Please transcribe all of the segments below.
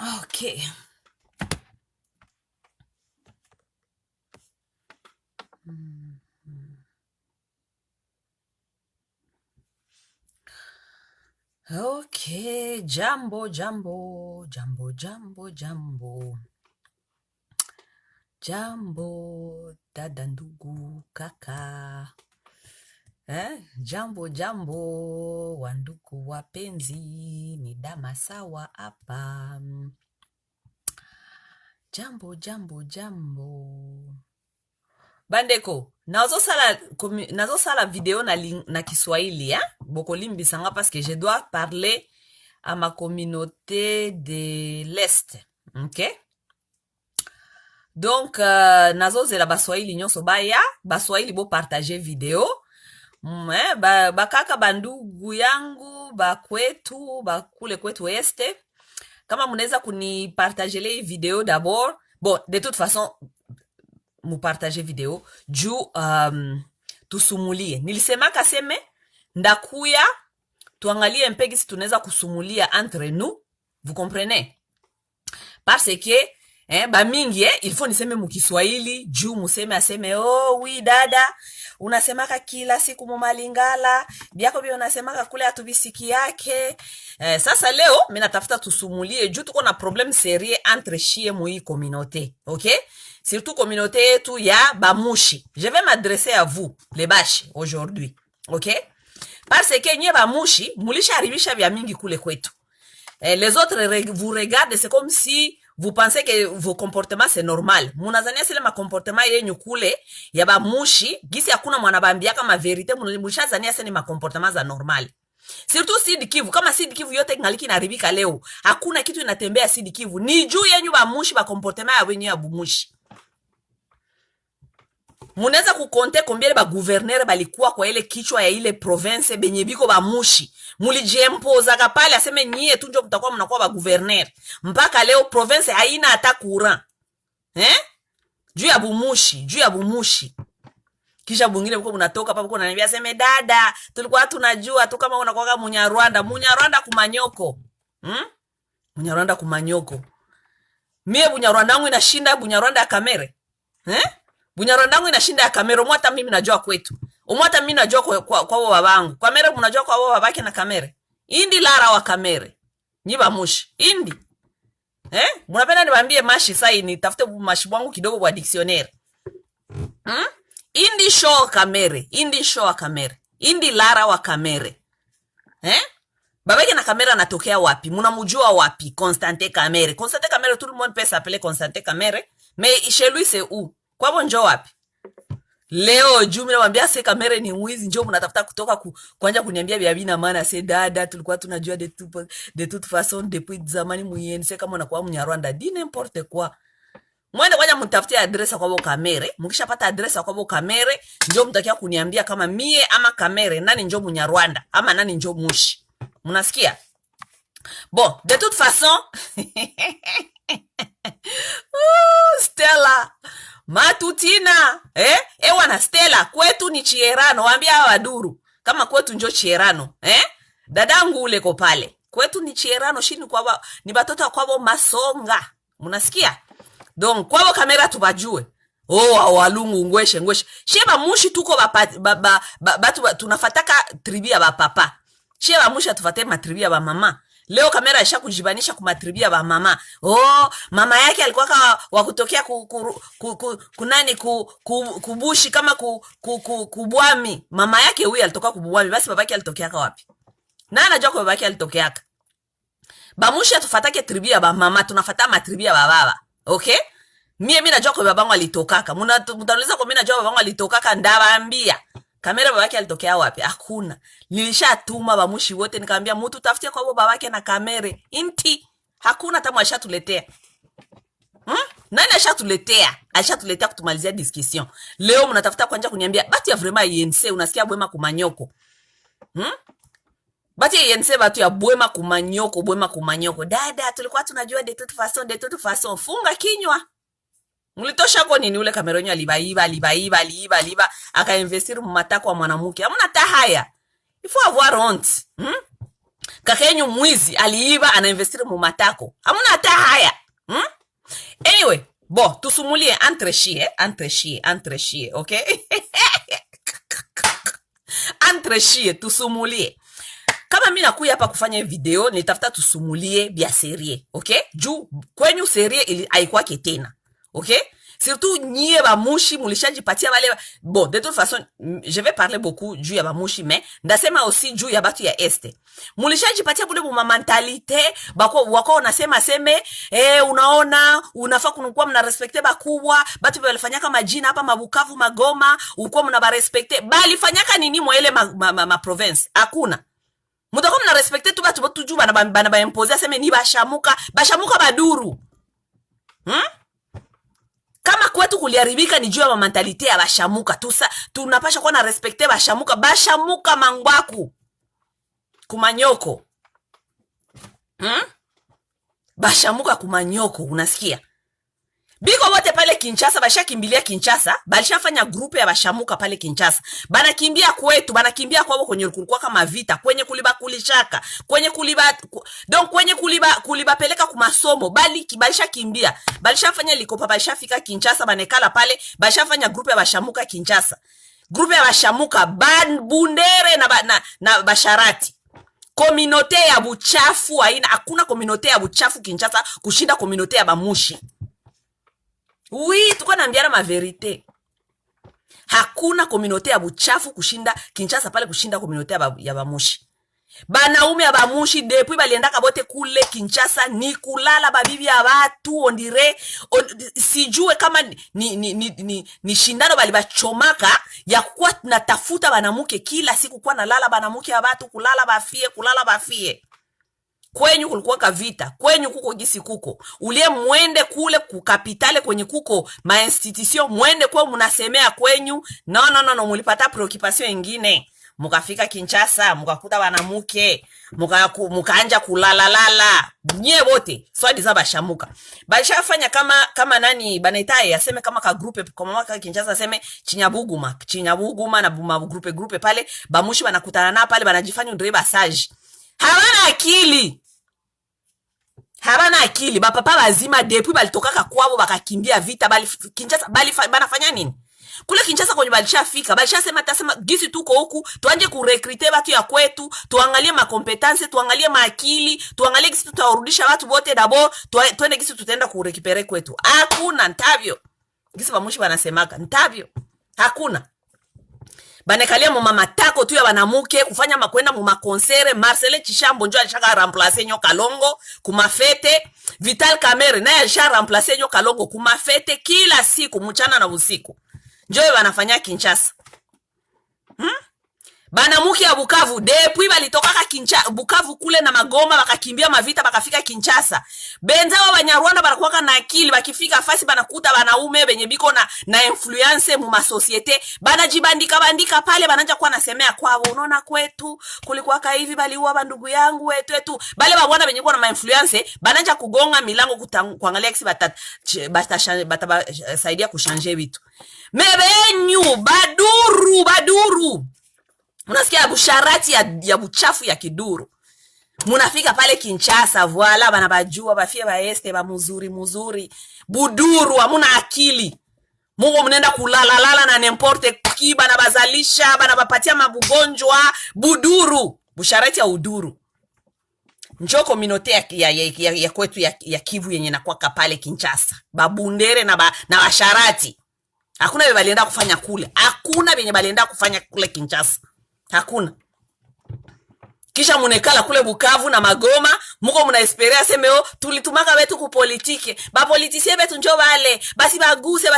Okay. Okay, jambo jambo jambo jambo jambo jambo, dada, ndugu, kaka, jambo jambo, wandugu wapenzi, ni dama sawa hapa. Jambo jambo jambo bandeko, nazosala video na Kiswahili, bokolimbisanga parce que je dois parler à ma communauté de l'Est, ok? Donc nazozela baswahili nyonso baya, baswahili bo partager video, bakaka bandugu yangu bakwetu bakule kwetu este, kama munaweza kunipartagele hii video d'abord. Bon, de toute façon mupartage video juu tusumulie. Nilisema seme ndakuya tuangalie mpegisi tunaweza kusumulia entre nous, vous comprenez? Parce que bamingi il faut niseme mukiswahili juu museme aseme oh oui dada unasemaka kila siku mumalingala biako bia unasemaka kule atubisiki yake. Sasa leo mimi natafuta tusumulie juu tuko na problème sérieux entre chie mui communauté, ok? Surtout communauté yetu ya bamushi. Je vais m'adresser à vous les bashi aujourd'hui, ok? Parce que nye bamushi mulisha haribisha vya mingi kule kwetu. Les autres vous regardent, c'est comme si vous pensez que vos comportements c'est normal. Munazania sile ma comportement yenyu kule ya bamushi gisi hakuna mwanabambia kama verite, mulishazania sile ma comportement za normal. Surtout Sud Kivu, kama Sud Kivu yote ngaliki naribika leo, hakuna kitu inatembea Sud Kivu. Ni juu yenyu bamushi ba comportement ya wenyu ya bumushi. Munaweza kukonte combien ba gouverneur balikuwa kwa ile kichwa ya ile province benye biko bamushi. Mulijiempoza pale aseme nyie tu ndio mtakuwa mnakuwa ba gouverneur. Mpaka leo province haina hata courant. Juu ya bumushi. Kisha bungine mko mnatoka hapa mko unaniambia aseme dada, tulikuwa tunajua tu kama unakuwa Munyarwanda kumanyoko. Munyarwanda kumanyoko. Mie Bunyarwanda yangu inashinda Bunyarwanda ya Kamere. Bunyarwanda yangu inashinda ya Kamere, umwata mimi najua kwetu. Umwata mimi najua kwa wao babangu. Kamere mnajua kwa wao babake na Kamere. Indi lara wa Kamere. Nyiba mushi. Indi. Mnapenda niwaambie mashi sai nitafute mashi wangu kidogo kwa dictionnaire. Indi show Kamere. Indi lara wa Kamere. Babake na Kamere anatokea wapi? Mnamjua wapi? Constante Kamere, tout le monde peut s'appeler Constante Kamere, mais chez lui c'est où? Kwa bonjo wapi? Leo jumi nawambia se Kamere ni mwizi, njoo mnatafuta kutoka kwanja kuniambia vya bina maana se dada tulikuwa tunajua de toute façon depuis zamani muyense kama unakuwa Mnyarwanda di n'importe quoi. Mwende kwanja mtafutie adresa kwa bo Kamere, mkishapata adresa kwa bo Kamere, njoo mtakia kuniambia kama mie ama Kamere nani njoo Mnyarwanda ama nani njoo mushi. Munasikia? Bon, de toute façon Stella Matutina wana Stella kwetu ni Chierano, waambia hawa waduru kama kwetu njo Chierano, dadangu ule ko pale kwetu ni Chierano, shini kwa ni batoto kwabo Masonga. Munasikia? Donc kwabo Kamera tubajue. Walungu ngweshe sheba mushi tuko batu tunafataka tribia ba papa. Sheba mushi atufate matribia ba mama. Leo Kamera isha kujibanisha kumatribia ba mama. Mama yake alikuwa wa kutokea kunani kubushi kama kubwami. Mama yake huyu alitoka kubwami, basi babake alitokea wapi? Na anajua kwa babake alitokea. Bamushi atufatake tribia ba mama, tunafata matribia ba baba. Okay? Mimi najua kwa babangu alitokaka. Mtauliza kwa mimi najua babangu alitokaka, ndawaambia. Kamera babake alitokea wapi? Hakuna. Nilishatuma bamushi wote nikamwambia mtu tafutie kwa babake na Kamere. Inti hakuna tamu ashatuletea. Nani ashatuletea? Ashatuletea kutumalizia discussion. Leo mnatafuta kwanja kuniambia bati ya vraiment yense unasikia bwema kumanyoko. Bati ya yense batu ya bwema kumanyoko. Dada tulikuwa tunajua de toute façon. Funga kinywa. Mlitosha kwa nini ule Kameronyo aliba akainvestir mmatako wa mwanamuke? Hamna haya. Il faut avoir honte. Kaka yenyu mwizi aliiba anainvestire mu matako. Hamuna hata haya. Anyway, bon, tusumulie entre shie, okay? Entre shie, tusumulie. Kama mimi nakuya hapa kufanya video, nitafuta tusumulie bia serie, okay? Juu kwenyu serie haikuwa tena, okay? Surtout nyie ba mushi mulishajipatia wale. Bon, de toute façon, je vais parler beaucoup juu ya ba mushi, mais ndasema aussi juu ya batu ya este. Mulishajipatia bule bu mentalite wako unasema seme unaona unafaa kunukuwa mna respecte bakubwa, batu balifanyaka majina hapa Mabukavu Magoma, ukuwa mna ba respecte. Balifanyaka nini mwa ile ma province? Hakuna. Mutako mna respecte tu batu botu juu bana ba impose aseme ni bashamuka baduru. Kama kwetu kuliharibika ni juu ya mentalite ya bashamuka. Tunapasha kuwa na respecte bashamuka mangwaku. Kumanyoko. Bashamuka kumanyoko, unasikia? Biko wote pale Kinshasa, basha kimbilia Kinshasa, balishafanya grupe ya bashamuka pale Kinshasa. Bana kimbia kwetu, bana kimbia kwao kwenye kulikuwa kama vita, kwenye kulishaka, kwenye kulibapeleka kumasomo, balisha kimbia. Balishafanya likopa, balishafika Kinshasa, banekala pale, balishafanya grupe ya bashamuka Kinshasa. Grupe ya bashamuka, Bundere na Basharati. Kominote ya buchafu hakuna kominote ya buchafu Kinshasa kushinda kominote ya bamushi. Oui, tuko naambiana ma verite. Hakuna kominote ya buchafu kushinda Kinshasa pale kushinda kominote ya bamushi. Banaume ya bamushi depuis baliendaka bote kule Kinshasa ni kulala babibi ya watu sijue kama ni shindano bali bachomaka ya kuwa natafuta banamuke kila siku kwa nalala banamuke ya watu kulala bafie. Kwenyu kulikuwa kavita, kwenyu kuko gisi kuko. Ulie mwende kule kukapitale kwenye kuko ma institution, mwende kwa munasemea kwenyu. No, mulipata preoccupation ingine. Mukafika Kinshasa, mukakuta banamuke, mukaanja kulala. Nye bote, swadi za bashamuka. Bashafanya kama nani, banaitaye, aseme kama ka grupe, kama waka Kinshasa, aseme Chinyabuguma na buma grupe pale, bamushi banakutana na pale, banajifanya ndre basaji. Habana akili, bapapa bazima depuis balitokaka kwabo bakakimbia vita, Kinshasa banafanya nini? Kule Kinshasa kwenye balishafika, balishasema tasema gisi tuko huku, tuanje kurekrite watu ya kwetu, tuangalie makompetanse, tuangalie maakili, tuangalie gisi tutawarudisha watu wote dabo, tuende gisi tutaenda kurekipere kwetu. Hakuna ntavyo. Gisi bamushi banasemaka, ntavyo. Hakuna. Banekalia mu mamatako tu ya banamuke kufanya makwenda mu makonsere. Marcel Chishambo njo alishaka remplacer Nyoka Longo kumafete. Vital Kamerhe naye alishaka remplacer Nyoka Longo kumafete kila siku mchana na usiku. Njo banafanya Kinshasa. Banamuke ya Bukavu depuis balitokaka Bukavu kule na Magoma bakakimbia mavita bakafika Kinshasa. Benza wa Banyarwanda banakuwaka na akili, bakifika fasi banakuta banaume benye biko na influence mu masosiete, banajibandika pale, bananja kuwa nasemea kwao, unaona kwetu kulikuwaka hivi, baliua bandugu yangu wetu. Bale babwana benye kuwa na ma influence bananja kugonga milango kuangalia kisi batasaidia kushanje vitu. Mebenyu baduru. Unasikia busharati ya buchafu ya kiduru. Munafika pale Kinshasa, voila, banabajua bafie baeste ba muzuri. Buduru, hamuna akili. Mungu mnenda kulala na n'importe qui, banabazalisha, banabapatia mabugonjwa. Buduru, busharati ya uduru. Njoo communauté ya kwetu ya Kivu yenye nakuwa pale Kinshasa. Babundere na basharati. Hakuna benye balienda kufanya kule. Hakuna benye balienda kufanya kule Kinshasa. Hakuna. Kisha munekala kule Bukavu na Magoma, muko munaesperea semeo tulitumaka wetu ku politike. Ba politisie betu njo bale, basi baguse.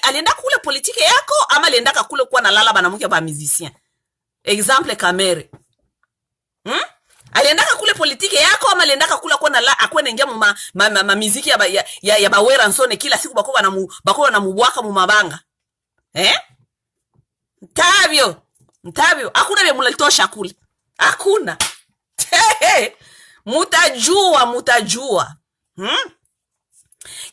Alienda kule politike yako ama alienda kule kuwa na lala banamuke ba musicien. Exemple Kamerhe. Alienda kule politike yako ama alienda kule kuwa na akwenda ingia mu muziki ya Bawera Nsone kila siku bako na mubwaka mu mabanga. Ntavyo, hakuna vya mulitosha kule. Hakuna. Mutajua.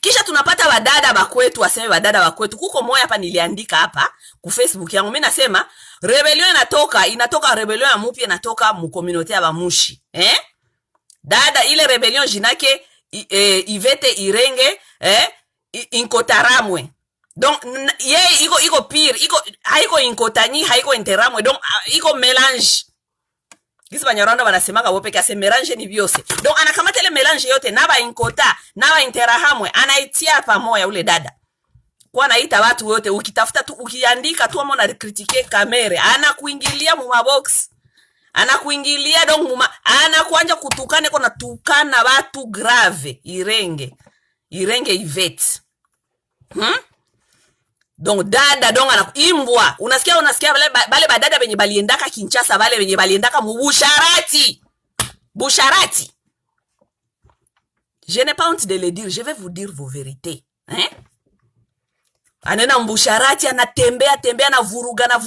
Kisha tunapata badada bakwetu, waseme badada bakwetu. Kuko moya hapa niliandika hapa ku Facebook yangu, mimi nasema rebellion inatoka rebellion ya mupi inatoka mu communauté ya bamushi. Dada ile rebellion jinake Ivete Irenge Inkotaramwe. Donc ye iko pire, haiko Inkotanyi, haiko Interamwe. Donc iko mélange. Kisi Banyarwanda wanasemaka wope kase melange ni byose. Donc anakamata ile melange yote naba Inkota, naba Interahamwe, anaitia pamoja ule dada. Kwa anaita watu wote, ukitafuta tu ukiandika tu ama na critique kamera, anakuingilia mu mabox. Anakuingilia donc anakuanja kutukane kwa natukana watu grave. Irenge Ivete. Donc dada donc anakuimbwa. Unasikia bale badada benye baliendaka Kinshasa, bale benye baliendaka mu Busharati. Je n'ai pas honte de le dire, je vais vous dire vos vérités. Anena mbusharati, anatembea na vurugana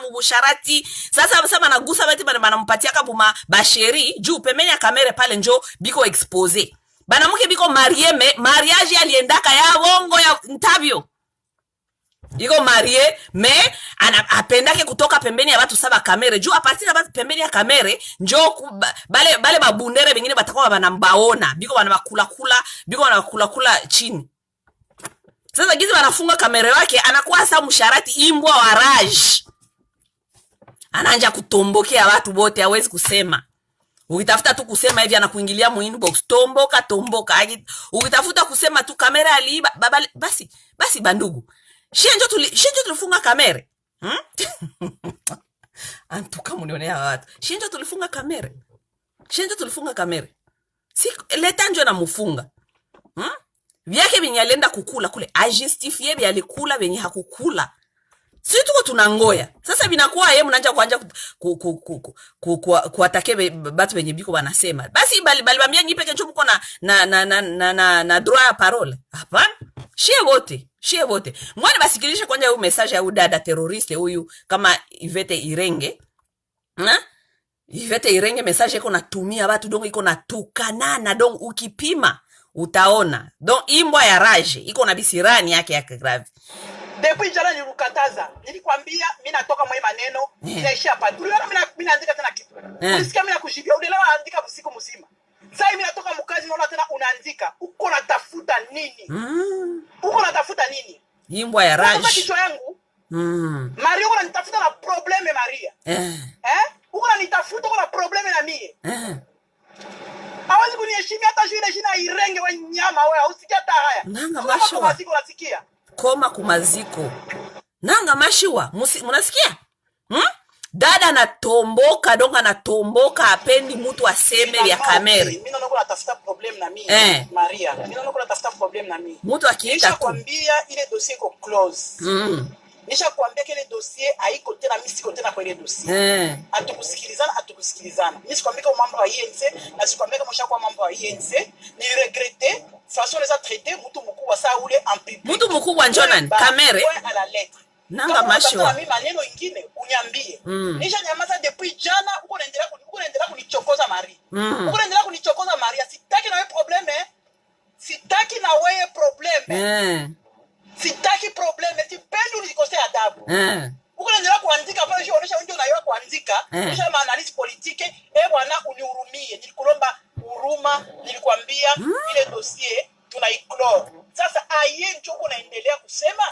mu Busharati. Sasa banagusa bati banampatia kabuma basheri juu pembeni ya kamera pale njo biko expose. Banamuke biko mariage aliendaka ya bongo ya ntavyo. Iko marie apendake kutoka pembeni ya watu saba kamera juu apartir ya watu pembeni ya kamera njo bale babundere bengine batakuwa banambaona biko banakula chini. Sasa gizi wanafunga kamera yake, anakuwa sasa msharati imbwa wa raj. Anaanza kutombokea watu wote, hawezi kusema. Ukitafuta tu kusema hivi anakuingilia mu inbox, tomboka. Ukitafuta kusema tu kamera aliiba, basi bandugu. Shenjo tulifunga kamera. Antuka munionea watu. Shenjo tulifunga kamera. Si leta njo na mufunga. Vyake venye alienda kukula kule, ajustifie vya alikula venye hakukula. Sisi tuko tunangoya. Sasa binakuwa yeye mnaanza kuanja kuatake batu venye biko wanasema. Basi balibambia nyipe kencho mko na droit ya parole. Hapana. Shie wote. Mwani basikilishe kwanja huyu message ya huyu dada terroriste huyu kama Ivete Irenge. Ivete Irenge message iko natumia watu donc iko natukanana donc ukipima utaona. Donc imbwa ya rage iko na bisirani yake ya grave. Depuis jana nilikataza. Nilikwambia mimi natoka mwe maneno, naisha hapa. Tuliona mimi naandika tena kitu. Ulisikia mimi nakujibia, ulielewa andika usiku mzima. Sasa mimi natoka mkazi naona tena unaandika. Uko natafuta nini? Uko natafuta nini? Imbwa ya rage. Kwa kichwa yangu. Maria uko nitafuta na probleme Maria. Uko nitafuta kuna probleme na mie. Hawezi kuniheshimia hata shule jina Irenge wa nyama wewe, usikia hata haya. Nanga mashiwa. Unasikia? Koma kumaziko. Nanga mashiwa, munasikia? Dada anatomboka, donga anatomboka, apendi mtu aseme ya kamera. Mimi naona kuna tafuta problem na mimi, Maria. Mimi naona kuna tafuta problem na mimi. Mtu akiita tu. Nishakwambia ile dossier iko close. Nishakwambia ile dossier haiko tena, mimi siko tena kwa ile dossier. Hatukusikilizana. Mimi sikwambia kama mambo ya INC, na sikwambia kama mshakuwa mambo ya INC, ni regrette façon les a traité mtu mkubwa saa ule en public. Mtu mkubwa njonan kamera. À la lettre. Nanga mashiwa. Mimi maneno ingine uniambie. Nisha nyamaza depuis jana, uko naendelea kunichokoza Maria. Uko naendelea kunichokoza Maria. Sitaki na wewe probleme. Sitaki probleme. Sipendi unikosea adabu. Uko naendelea kuandika pale, unaonyesha ndio unaiwa kuandika. Unaonyesha maanalizi politike. Bwana unihurumie. Nilikulomba huruma, nilikwambia ile dossier tunaiklore. Sasa aye ndio unaendelea kusema?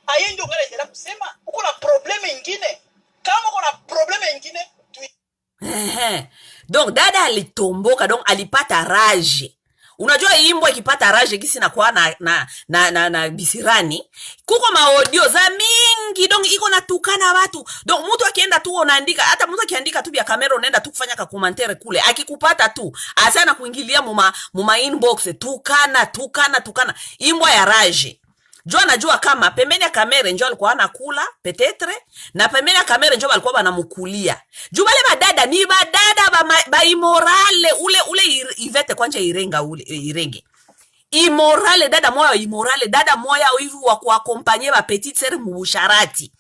Aye ndio unaendelea kusema? Uko na probleme ingine? Kama uko na probleme ingine Donc dada alitomboka, donc alipata rage. Unajua imbwa ikipata rage kisi na kwa na bisirani. Kuko maaudio za mingi, donc iko natukana watu. Donc mtu akienda tu unaandika, hata mtu akiandika tu vya kamera unaenda tu kufanya ka commentaire kule. Akikupata tu, asana kuingilia muma inbox, tukana. Imbwa ya rage. Jua najua kama pembeni ya kamera njoo alikuwa anakula petetre, na pembeni ya kamera njoo alikuwa banamukulia. Juu wale badada ni badada ba immorale, ule Ivete kwanja Irenge. Immorale, dada moya hivi wa kuakompanye ba petite sere mu Busharati.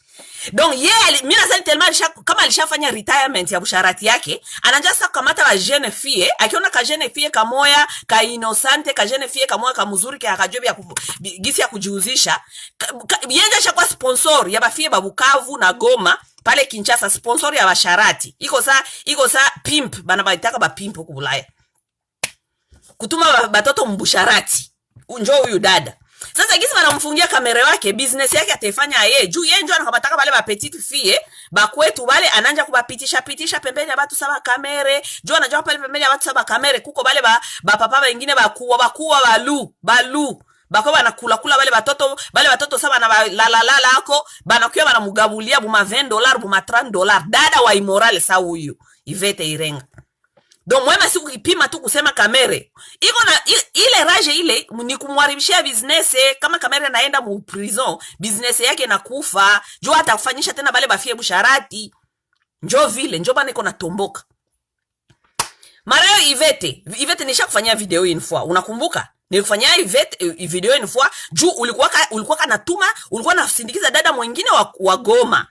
Donc mimi nadhani tellement kama alishafanya retirement ya busharati yake, ananja sasa kukamata ba jeune fille, akiona ka jeune fille kamoya ka innocente, ka jeune fille kamoya ka mzuri ka kajua ya gisi ya kujiuzisha, yenja shakuwa sponsor ya ba fille ba Bukavu na Goma pale Kinshasa, sponsor ya basharati. Iko sa pimp, bana baitaka ba pimp huko Bulaya. Kutuma batoto mbusharati. Unjo huyu dada. Sasa gisi wanamfungia kamera wake, business yake ataifanya yeye. Juu yeye ndio anakamata wale ba petite fille, ba kwetu wale ananja kubapitisha pembeni ya watu saba kamera. Juu anajua pale pembeni ya watu saba kamera kuko wale ba papa wengine bakuwa balu. Bako banakula wale watoto saba na la ako banakuwa banamugabulia buma $20 buma $30. Dada wa immoral sa huyu Yvette Irenga. Donc mwema siku kipima tu kusema kamere. Iko na ile rage ile ni kumwaribishia business, kama kamere naenda mu prison, business yake nakufa. Jua atakufanyisha tena bale bafie busharati. Njo vile, njo bana iko na tomboka. Mara Yvette nishakufanyia video une fois. Unakumbuka? Nilikufanyia video une fois juu ulikuwa kanatuma, ulikuwa nasindikiza dada mwingine wa Goma.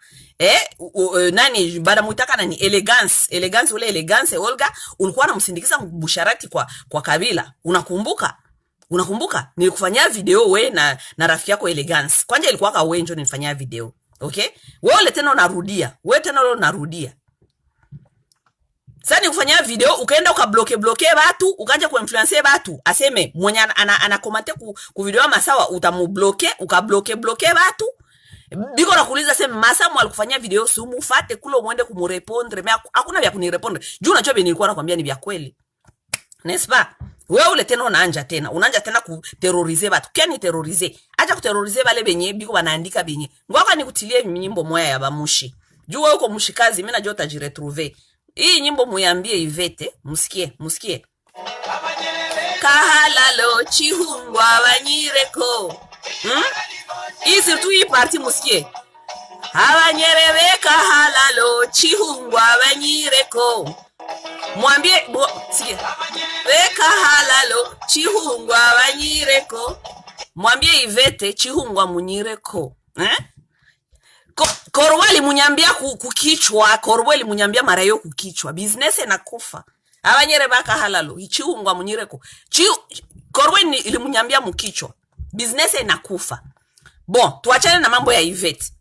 Nani bada muitaka nani elegance ule elegance Olga, ulikuwa unamsindikiza busharati kwa Kabila. Unakumbuka nilikufanyia video we na rafiki yako elegance. Kwanja ilikuwa ka wenjo nilifanyia video. Okay? Wewe tena unarudia. Sasa nikufanyia video ukaenda ukabloke watu, ukaanza kuinfluencer watu. Aseme mwenye ana comment ku video ya Masawa utamubloke, ukabloke watu. Biko nakuuliza sema Masamu alikufanyia video sumu fate kulo muende kumurepondre, hakuna vya kunirepondre. Juu unajua nilikuwa nakwambia ni vya kweli. Nespa? Wewe ule tena unaanja tena kuterrorize watu. Kani terrorize? Acha kuterrorize wale benye biko wanaandika benye. Ngoka nikutilie nyimbo moya ya bamushi. Juu wewe uko mushikazi, mimi najua utajiretrouver. Hii nyimbo muyambie Yvette, musikie. Kahalalo chihungwa banyireko. Hii surtout hii parti musikie. Abanyerebe kahalalo chihungwa banyireko. Mwambie sikia. Weka halalo chihungwa banyireko. Mwambie Yvette chihungwa munyireko. Korweli munyambia kukichwa, Korweli munyambia marayo kukichwa. Business inakufa. Abanyere baka halalo ichihungwa munyireko. Korweli ili munyambia mukichwa. Business inakufa. Bon, tuachane na mambo ya Yvette.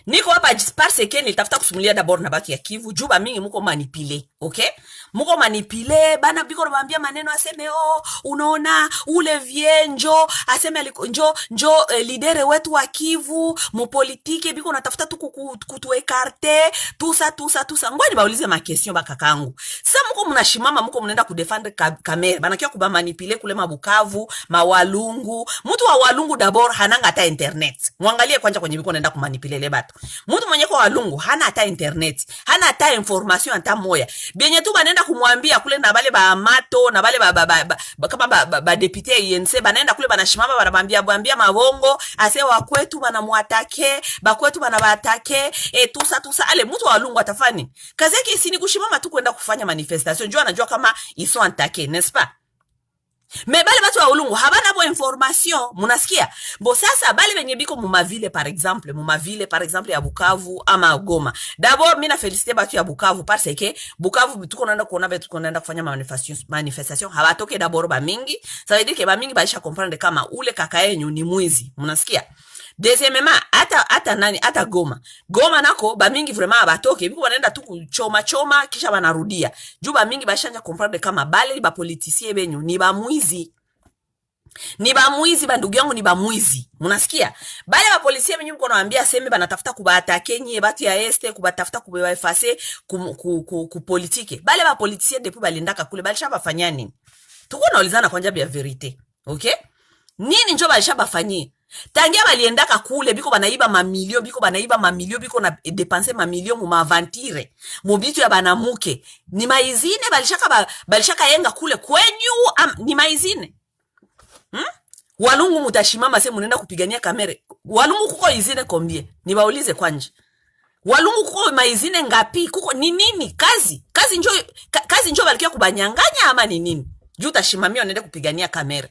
Niko hapa parce que nilitafuta kusumulia d'abord na baki ya Kivu, juba mingi muko manipile, okay? Muko manipile, bana biko nabambia maneno aseme unaona ule vienjo, aseme njo lidere wetu wa Kivu, mu politike biko natafuta tu kutuekarte, tusa. Ngwani baulize ma question bakakangu. Sasa muko mnashimama, muko mnaenda kudefendre kamera, bana kia kuba manipile kule mabukavu, mawalungu. Mtu wa walungu d'abord hananga hata internet. Muangalie kwanja kwenye biko naenda kumanipile le batu. Mtu mwenye kwa walungu hana hata internet, hana hata information hata moya. Benye tu banenda kumwambia kule na bale ba mato na bale kama ba député INC banaenda kule banashimama banabambia mabongo, ase wa kwetu banamwatake, ba kwetu banabatake, tusa ale mtu wa walungu atafani. Kazi yake si ni kushimama tu kwenda kufanya manifestation. Njoo anajua kama ils sont attaqués, n'est-ce pas? Mais bale batu wa ulungu habana bo information, munasikia? Bo sasa bale benye biko mumavile par exemple ya Bukavu ama Goma. D'abord mina féliciter batu ya Bukavu parce que Bukavu tuko naenda kufanya manifestation habatoke d'abord ba mingi. Ça veut dire que ba mingi baisha comprendre kama ule kaka yenyu ni mwizi, munasikia? Deuxièmement, ata Goma nako ba mingi vraiment abatoke biko wanaenda tu kuchoma kisha banarudia. Juu ba mingi bashanja comprendre kama bale ba politiciens benyu ni ba mwizi. Ni ba mwizi bandugu yangu, ni ba mwizi. Munasikia? Bale ba policiers benyu mko naambia seme banatafuta kubaatake nyie batu ya este, kubatafuta kubewa efase ku politike. Bale ba politiciens depuis balindaka kule balisha bafanya nini? Tuko naulizana kwanja bia verite. Okay? Nini njo balisha bafanyie? Tangia baliendaka kule biko banaiba mamilio, biko na dépenser mamilio mu mavantire, mu bitu ya banamuke. Ni maizine balishaka yenga kule kwenyu, ni maizine. Walungu mutashimama se munenda kupigania kamera. Walungu kuko izine kombie? Nibaulize kwanje. Walungu kuko maizine ngapi? Kuko ni nini? Kazi njo balikia kubanyanganya ama ni nini? Juu tashimamia onende kupigania kamera.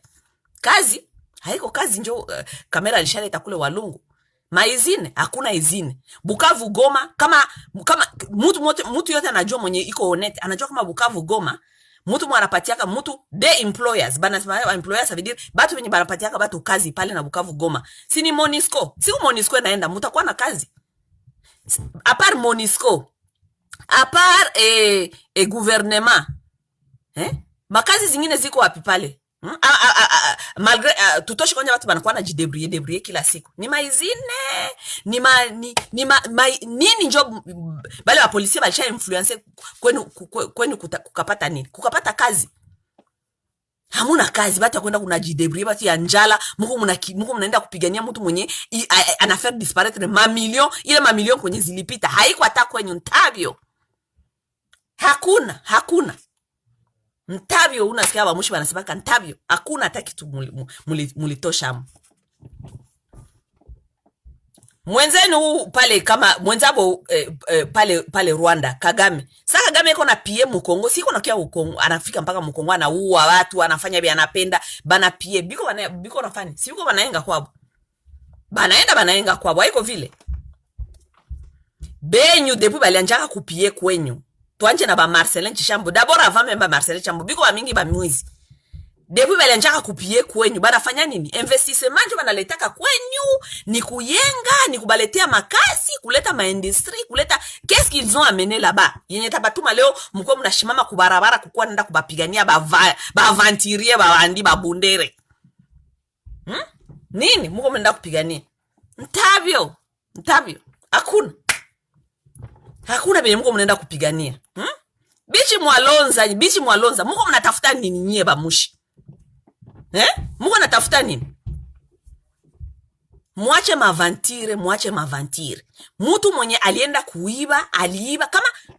Kazi haiko kazi njo kamera alishaleta kule walungu. Maizine hakuna izine. Bukavu Goma, kama mtu yote anajua, mwenye iko honest anajua kama Bukavu Goma mtu mwanapatiaka mtu de employers bana, sema employers veut dire batu wenye banapatiaka batu kazi pale na Bukavu Goma. Si ni Monisco. Si Monisco naenda mutakuwa na kazi. A part Monisco, a part gouvernement. Makazi zingine ziko wapi pale? Malgré tutoshi kwanja watu banakuwa na débrouiller kila siku. Ni maizine, nini njo bale wa polisi balisha influencer kwenu kukapata nini? Kukapata kazi. Hamuna kazi, batu kwenda kuna débrouiller, batu ya njala, muko mnaenda kupigania mtu mwenye ana faire disparaître mamilion, ile mamilion kwenye zilipita haiko hata kwenye Ntabio. Hakuna. Ntabio unasikia bamushi banasemaka Ntabio. Hakuna hata kitu mulitosha. Mwenzenu pale kama mwenzabo pale Rwanda Kagame. Sasa Kagame iko na pie Mukongo, siko na kia Kongo, anafika mpaka Mukongo anaua watu, anafanya bi anapenda, bana pie biko nafanya. Si yuko banaenga kwabo. Banaenda kwabo, haiko vile. Benyu depuis balianjaka kupie kwenyu. Tuanje na ba Marcelin Chishambo. D'abord avant même ba Marcelin Chishambo. Biko ba mingi ba mwizi. Depuis balianjaka kupie kwenyu. Banafanya nini? Investissement njo banaletaka kwenyu. Ni kuyenga, ni kubaletea makasi, kuleta maindustrie, kuleta... Qu'est-ce qu'ils ont amené là-bas? Yenye tabatuma leo, mkuwa mnashimama kubarabara kukuwa nenda kubapigania ba avantirie, ba wandi, ba bundere. Nini? Mkuwa mnenda kupigania. Ntabio. Hakuna benye mko mnaenda kupigania. Bichi mwalonza, mko mnatafuta nini nyie bamushi? Mko natafuta nini? Mwache mavantire. Mtu mwenye alienda kuiba, aliiba,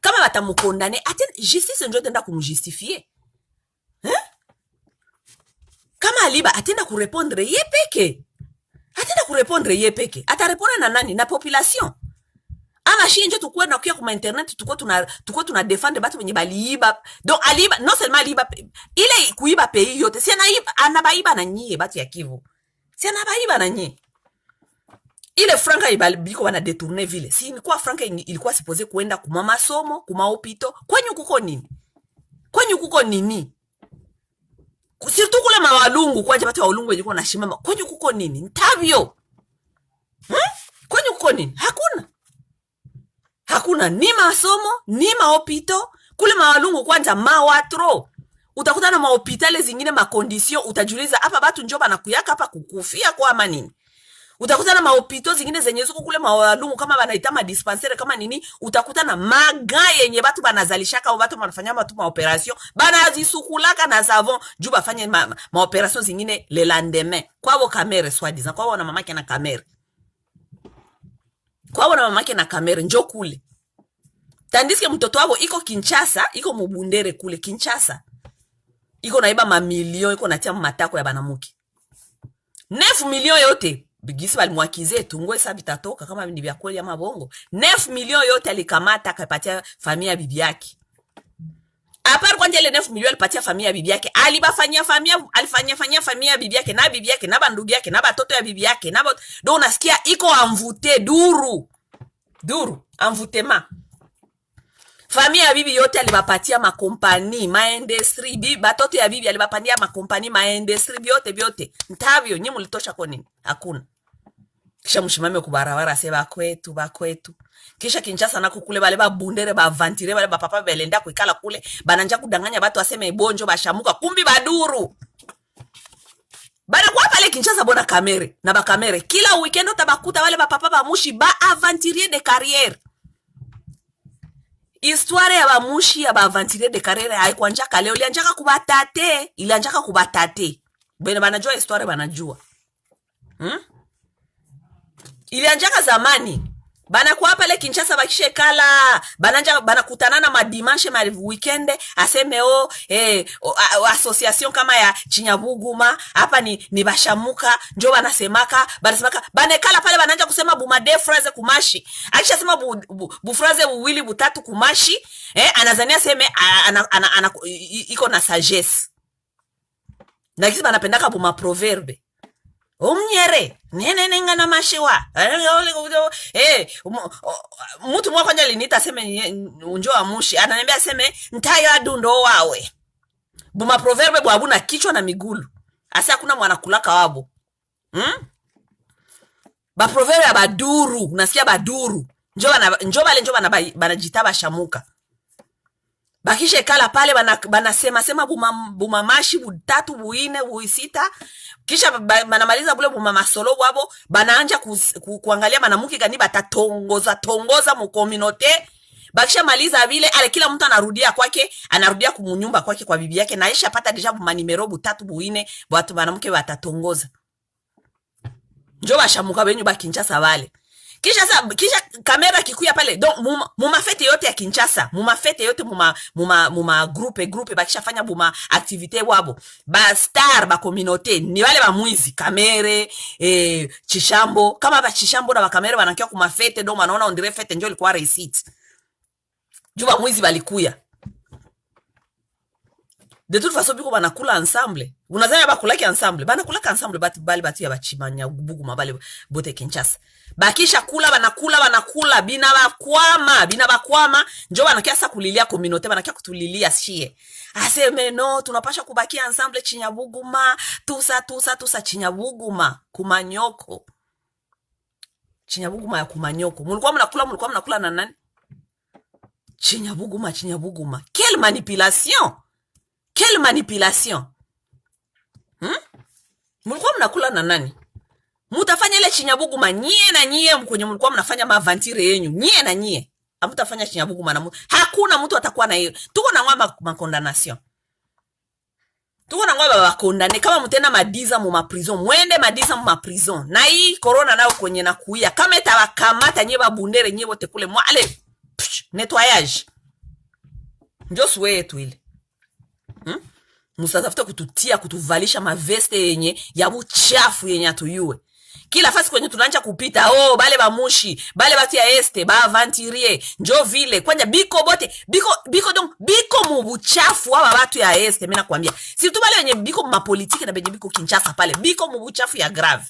kama batamukondane, justice njo tenda kumjustifier. Kama aliba, atenda kurepondre ye peke. Atarepondre na nani? Na population. Ama shi nje tukue na kuya kuma internet tukue tuna defend batu wenye baliiba. Donc aliba, non seulement aliba, ile kuiba pays yote. Si anabaiba na nyie batu ya Kivu. Si anabaiba na nyie. Ile franka biko wana detourner vile. Si ilikuwa franka ilikuwa supposé kuenda kuma masomo, kuma hopito. Kwenyu kuko nini? Surtout kule mawalungu, kwa batu wa walungu wenye na shimama. Kwenyu kuko nini? Ntabio. Kwenyu kuko nini? Hakuna ni masomo, ni mahopito. Kule mawalungu kwanza mawatro. Utakuta na mahopitale zingine makondisyon. Utajuliza hapa batu njoba na kuyaka hapa kukufia kwa ama nini. Utakuta na mahopito zingine zenye zuko kule mawalungu kama banaita madispensaire kama nini. Utakuta na maga yenye batu banazalishaka. Batu banafanya batu maoperasyon. Banazisukulaka na savon. Juu bafanye maoperasyon zingine le lendemain. Kwa wo kamere swadizan. Kwa wo na mamake na kamere. Njo kule. Tandiske mtoto wabo iko Kinshasa, iko Mubundere kule Kinshasa. Iko naiba mamilion, iko natia matako ya banamuki. 9 milioni yote, bigisi balimwakize tungwe sabi tatoka kama ni vya kweli ama bongo. 9 milioni yote alikamata akapatia familia bibi yake. Apart kwanja ile 9 milioni alipatia familia bibi yake, alifanyia familia bibi yake na bandugu yake na batoto ya bibi yake na do unasikia iko amvute duru amvutema. Familia ya bibi yote alibapatia makompani, maindustrie, batoto ya bibi alibapandia makompani, maindustrie biote. Ntabio nyi mulitosha kwa nini? Hakuna. Kisha mshimame kubarabara ase bakwetu. Kisha Kinshasa nako kule bale babundere bavantire bale bapapa belenda kuikala kule bananja kudanganya batu aseme bonjo bashamuka kumbi baduru. Bana kwa pale Kinshasa bona kamere na bakamere kila weekend utabakuta wale bapapa bamushi ba aventurier de carrière. Histoire ya bamushi ya ba aventurier de carrière haikuanjaka leo, ilianjaka kubatate. Bene banajua histoire banajua. Ilianjaka zamani. Bana kwa pale Kinshasa bakishe kala, banakutana na madimanche ma weekend aseme association kama ya Chinyabuguma hapa ni bashamuka njo banasemaka banekala pale bananja kusema bumade phrase kumashi. Akisha sema bu phrase buwili butatu kumashi, anazania seme iko na sagesse. Na kisi banapendaka buma proverbe. omnyere nenenenga na mashiwa mtu mwa kwanja linita aseme unjo wa mushi ananiambia aseme ntayo adundo wawe buma proverbe bwa abuna kichwa na migulu asa kuna mwana kulaka wabo ba proverbe ya baduru unasikia baduru njo bale banajita bashamuka bakishe kala pale banasema sema buma mashi butatu buine buisita kisha banamaliza bule buma masolo wabo banaanja kuangalia manamuke gani batatongoza mu communauté bakisha maliza vile ale kila mtu anarudia kumunyumba kwake kwa bibi yake naisha pata deja buma nimero butatu buine watu banamuke batatongoza njo bashamuka benyu ba Kinshasa wale kisha kamera kikuya pale donc muma fete yote ya Kinshasa muma fete yote muma groupe bakisha fanya buma activité wabo ba star ba communauté ni wale ba mwizi kamere Chishambo kama ba Chishambo na ba kamera wanakia kuma fete donc wanaona ondire fete njo ilikuwa receipt juba mwizi balikuya de toute façon biko banakula ensemble unazanya bakulaki ensemble banakulaka ensemble batu ya bachimanya Buguma bale bote Kinshasa bakisha kula banakula bina bakwama njo banakia sa kulilia communauté banakia kutulilia shie aseme no tunapasha kubakia ensemble Chinyabuguma tusa Chinyabuguma kumanyoko Chinyabuguma ya kumanyoko mulikuwa mnakula na nani Chinyabuguma quelle manipulation mulikuwa mnakula na nani mutafanya ile Chinyabuguma nyie mkwenye mulikuwa mnafanya mavantire yenyu nyie amutafanya Chinyabuguma na hakuna mtu atakuwa na hiyo tuko na ngwa makondonation tuko na ngwa bakondane kama mtenda madiza mu prison mwende madiza mu prison na hii corona nao kwenye na kuia kama itawakamata nyie babundere nyie wote kule mwale nettoyage njo suwe yetu ile musatafuta kututia kutuvalisha maveste yenye ya buchafu yenye atuyue kila fasi kwenye tunanja kupita bale bamushi bale batu ya este ba avanturier njo vile kwanja biko bote biko mu buchafu aba batu ya este mimi nakwambia si tu bale wenye biko ma politique na benye biko Kinshasa pale biko mu buchafu ya grave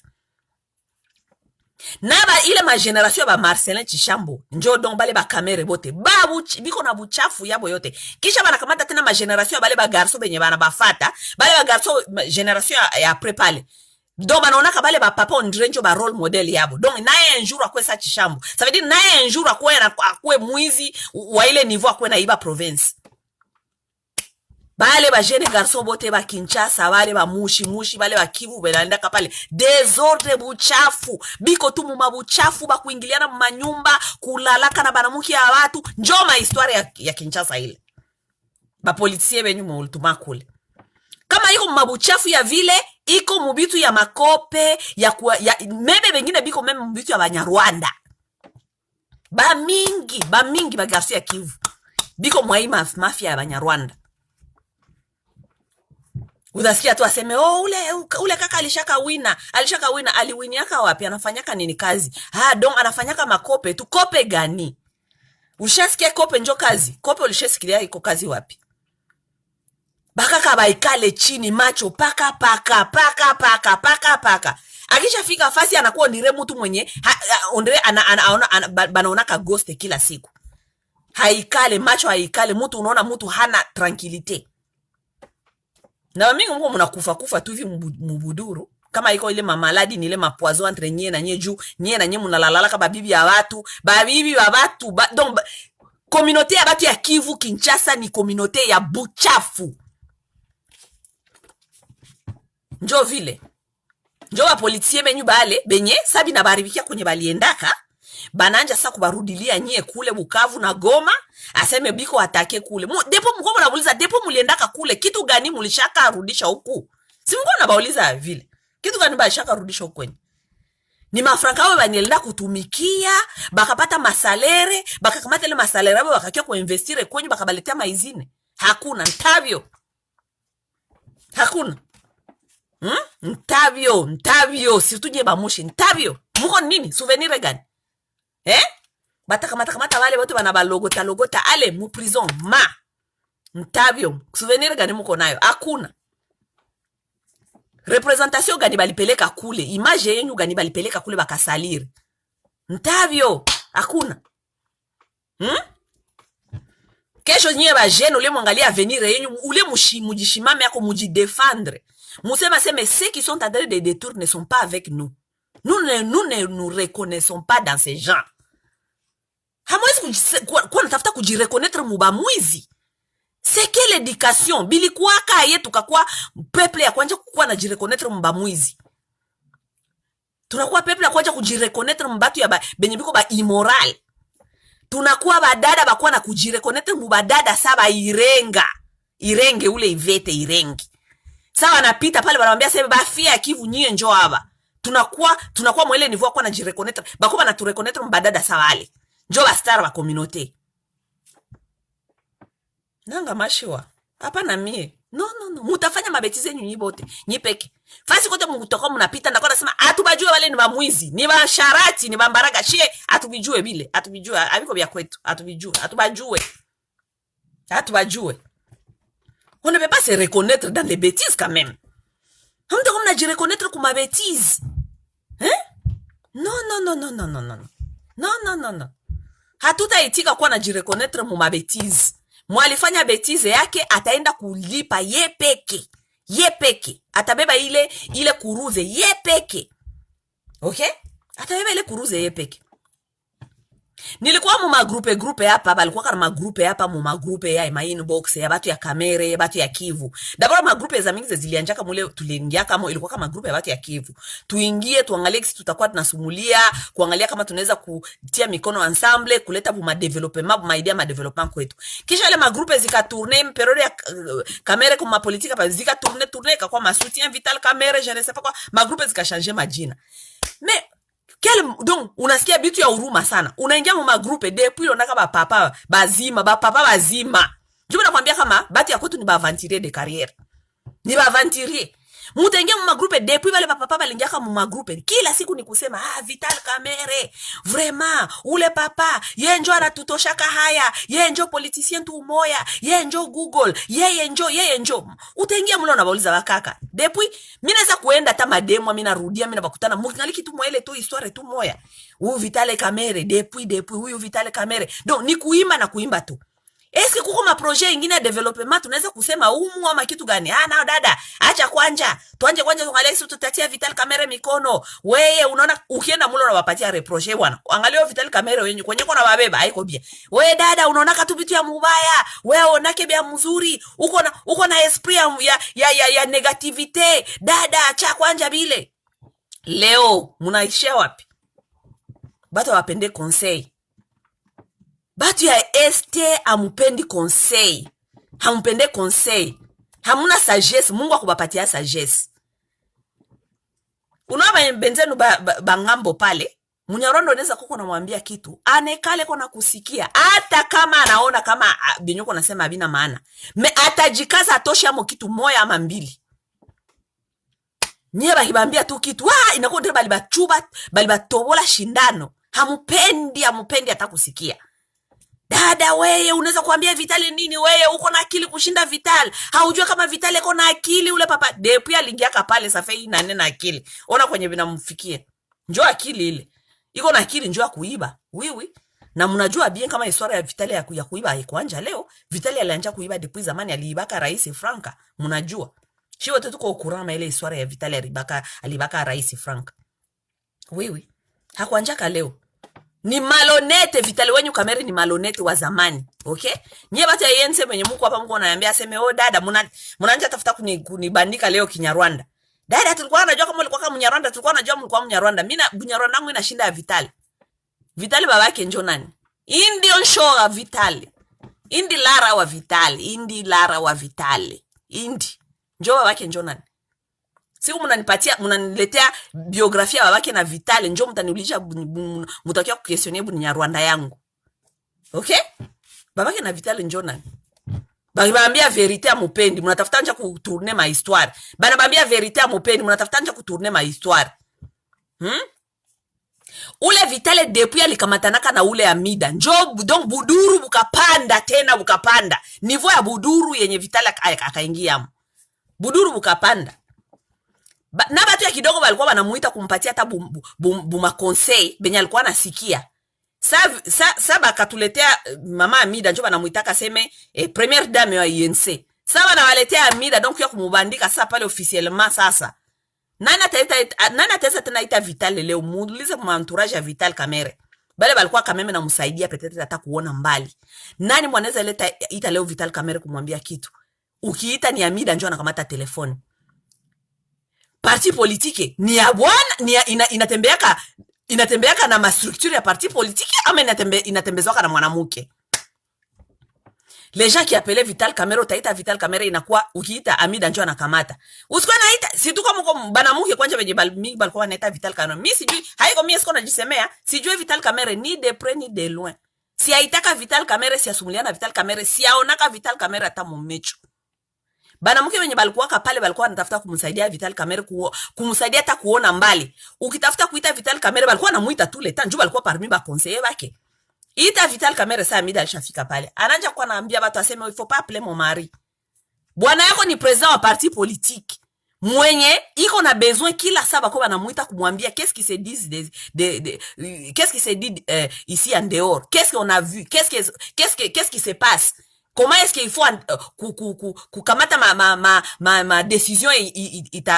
naba ile ma generation ba Marcelin Chishambo njo donc bale ba kamere bote biko na buchafu yabo yote kisha banakamata tena ma generation bale ba garso benye bana bafata bale ba garso generation ya après pale donc banaona ka bale ba papa ondrenjo ba role model yabo donc naye un jour akwe sa Chishambo ça veut dire naye un jour akwe mwizi wa ile niveau akwe na iba province bale ba jeune garçon bote ba Kinshasa bale ba mushi bale ba Kivu belandaka pale desordre buchafu biko tu mu buchafu ba kuingiliana mu manyumba kulalaka na banamuki ya watu njo ma histoire ya Kinshasa ile ba politie benyu mu ultuma kule kama iko mabuchafu ya vile iko mubitu ya makope ya mebe bengine biko meme mubitu ya Banyarwanda ba mingi ba garçon ya Kivu biko mwaima mafia ya Banyarwanda udasikia tu aseme ule kaka alishaka wina aliwiniaka wapi anafanyaka nini kazi donc anafanyaka makope tu kope gani ushasikia kope njo kazi kope ulishasikia iko kazi wapi bakaka baikale chini macho paka akishafika fasi anakuwa ndire mtu mwenye ondire banaona ka ghost kila siku haikale macho haikale mtu unaona mtu hana tranquilite na mingi mko mnakufa tu hivi mubuduru kama iko ile mamaladi ni ile mapoison entre nyie na nyie juu nyie na nyie mnalalala kama bibi ya watu donc communauté ya batu ya Kivu Kinshasa ni communauté ya buchafu njo vile njo wa politie benyu bale benye sabi na baribikia kwenye baliendaka bananja sasa kubarudilia nyie kule Bukavu na Goma aseme biko atake kule depo mko mnauliza depo muliendaka kule kitu gani mulishaka rudisha huku si mko na bauliza vile kitu gani bashaka rudisha huku ni mafranka wao banienda kutumikia bakapata masalere bakakamata ile masalere wao bakakia kuinvestire kwenye bakabaletea maizine hakuna ntavyo hakuna ntavyo situje bamushi ntavyo muko nini souvenir gani kamata wale wote bana balogota ale mu prison ntavyo souvenir gani muko nayo hakuna Representation gani balipeleka kule? Image yenyu gani balipeleka kule bakasaliri? Ntavyo, hakuna. Kesho nye ba jeune ule mwangalia avenir yenyu, ule mujishimame yako mujidefendre. Musema seme, ceux qui sont en train de détourner ne sont pas avec nous. Nous ne nous reconnaissons pas dans ces gens. Hamwezi kwa natafuta kujireconnaître mubamwizi. C'est quelle éducation? Bili kuwaka yetu kakua peuple ya kwanja kukuwa na jireconnaître mubamwizi. Tunakuwa peuple ya kwanja kujireconnaître mbatu ya benye biko ba immoral. Tunakuwa badada bakuwa na kujireconnaître mubadada saba irenge ule ivete irengi. Sawa napita pale wanamwambia sasa bafia Kivu nyie njoo hapa. Tunakuwa mwele niveau kwa na jireconnaître. Bakuwa na tureconnaître mbadada sawa wale. Njoo ba star ba communauté. Nanga mashiwa. Hapana mie. No. Mutafanya mabetize nyinyi bote. Nyi peke. Fasi kote mkutoka mnapita ndako nasema atubajue wale ni bamwizi, ni basharati, ni bambaraga shie, atubijue bile, atubijue abiko bya kwetu, atubijue, atubajue. On ne peut pas se reconnaître dans les bêtises quand même. Hamta comme na je reconnaître comme ma bêtise. Hein? Non. Hatuta itika kwa na je reconnaître mu mabetize. Mwalifanya betize yake ataenda kulipa ye peke. Atabeba ile kuruze ye peke. Okay? Atabeba ile kuruze ye peke. Nilikuwa mu magrupe hapa, balikuwa kana magrupe hapa mu magrupe ya ma inbox ya batu ya Kamere, batu ya Kivu. D'abord magrupe za mingi zilianjaka mule tuliingia kama ilikuwa kama magrupe ya batu ya Kivu. Tuingie tuangalie kisi tutakuwa tunasumulia, kuangalia kama tunaweza kutia mikono ensemble, kuleta bu ma development, ma idea ma development kwetu. Kisha ile magrupe zikatourner periode ya Kamere kwa politika pa zikatourner kwa ma soutien vital Kamere, je ne sais pas quoi, magrupe zikachanger majina. Mais donc unasikia bitu ya huruma sana. Unaingia mu magrupe depuis unaka papa bazima. Juma nakwambia kama batu ya kwetu ni ba aventurier de carrière. Ni ba aventurier. Mutaingia mu magrupe depuis wale papa balingia kama mu magrupe. Kila siku ni kusema Vital Kamere. Vraiment ule papa yeye njo anatutoshaka haya. Yeye njo politicien tu moya. Yeye njo Google. Yeye njo. Utaingia mlo na bauliza wakaka. Depuis mimi naweza kuenda hata mademo mimi narudia mimi bakutana mkingali kitu mwele tu histoire tu moya. Huyu Vital Kamere depuis huyu Vital Kamere. Donc ni kuimba na kuimba tu. Eski kuko ma projet ingine ya development tunaweza kusema umu ama kitu gani? Na dada, acha kwanja. Tuanje tuangalie sisi tutatia Vital Kamere mikono. Wewe unaona ukienda mulo na wapatia reproche bwana. Angalia Vital Kamere wenyewe kwenye kona babeba haiko bia. Wewe dada unaona katubitu ya mubaya. Wewe unake bia mzuri. Uko na esprit ya negativite. Dada acha kwanja bile. Leo munaishia wapi? Bata wapende conseil. Batu ya este amupendi conseil. Hamupende conseil. Hamuna sagesse. Mungu akubapatia sagesse. Unawa benzenu bangambo pale. Munyarondo neza kuko na mwambia kitu. Anekale kona kusikia. Hata kama anaona kama binyoko nasema abina maana. Me atajikaza atoshi amo kitu moya ama mbili. Nye bahibambia tu kitu. Inakonde balibachuba. Balibatobola shindano. Hamupendi hata kusikia. Dada wewe unaweza kuambia Vital nini wewe uko na akili kushinda Vital. Haujua kama Vital iko na akili ule papa. Depuis aliingia pale safei na nena akili. Ona kwenye binamfikia. Njoo akili ile. Iko na akili njoo kuiba. Wiwi. Na mnajua bien kama historia ya Vital ya kuiba haikuanza leo. Vital alianza kuiba depuis zamani aliibaka Rais Franka. Mnajua. Shi wote tuko ukurama ile historia ya Vital alibaka Rais Franka. Wiwi. Hakuanjaka leo. Ni malonete Vital wenyu Kamere ni malonete wa zamani. Okay? Nye bata yense mwenye muko hapa mko ananiambia aseme dada mnaanza tafuta kunibandika leo Kinyarwanda. Dada tulikuwa tunajua kama ulikuwa kama Mnyarwanda, tulikuwa tunajua mlikuwa Mnyarwanda. Mimi na Bunyarwanda yangu inashinda ya Vital. Vital babake njo nani? Indian show wa Vital. Indi Lara wa Vital. Indi. Njo babake njo nani? Siku mnaniletea biografia babake na Vital, njoo mtaniuliza mtakia kuquestionner Bunyarwanda yangu. Okay? Babake na Vital njoo nani? Banaambia verite amupendi, mnatafuta nje kutourner ma histoire. Banaambia verite amupendi, mnatafuta nje kutourner ma histoire. Ule Vital depuis alikamatanaka na ule Amida. Njoo donc Buduru bukapanda. Niveau ya Buduru yenye Vital akaingia. Buduru bukapanda. Na batu ya kidogo walikuwa wanamuita kumpatia hata buma conseil benye alikuwa anasikia. Sa bakatuletea mama Amida njo banamuitaka seme première dame ya INC. Sa banawaletea Amida donc ya kumubandika sasa pale officiellement sasa. Nani ataweza tena ita Vital leo? Muulize mu entourage ya Vital Kamerhe. Bale balikuwa Kameme na msaidia peut-être hata kuona mbali. Nani mwanaweza ita leo Vital Kamerhe kumwambia kitu? Ukiita ni Amida njo anakamata telefoni. Parti politique ni ya bwana inatembeaka na mastructure ya parti politique ama inatembezwaka na mwanamuke. Les gens qui appelaient Vital Kamerhe, utaita Vital Kamerhe inakuwa ukiita Amida njo anakamata. Usikuwa naita si tu kama banamuke kwanja benye balikuwa wanaita Vital Kamerhe. Mimi sijui haiko mimi siko najisemea, sijui Vital Kamerhe ni de près ni de loin. Si aitaka Vital Kamerhe, si asumuliana Vital Kamerhe, si aonaka Vital Kamerhe hata mumecho. Banamuke wenye balikuwa pale balikuwa wanatafuta kumsaidia Vital Kamerhe kumsaidia hata kuona mbali. Ukitafuta kuita Vital Kamerhe balikuwa namuita tu leta njoo balikuwa parmi ba conseiller bake. Ita Vital Kamerhe saa Amida alishafika pale. Ananja kwa naambia watu aseme il faut pas appeler mon mari. Bwana yako ni president wa parti politique. Mwenye iko na besoin kila saba kwa banamuita kumwambia qu'est-ce qui se dit qu'est-ce qui se dit ici en dehors. Qu'est-ce qu'on a vu? Qu'est-ce qui se passe? Comment est-ce qu'il faut kukamata ma décision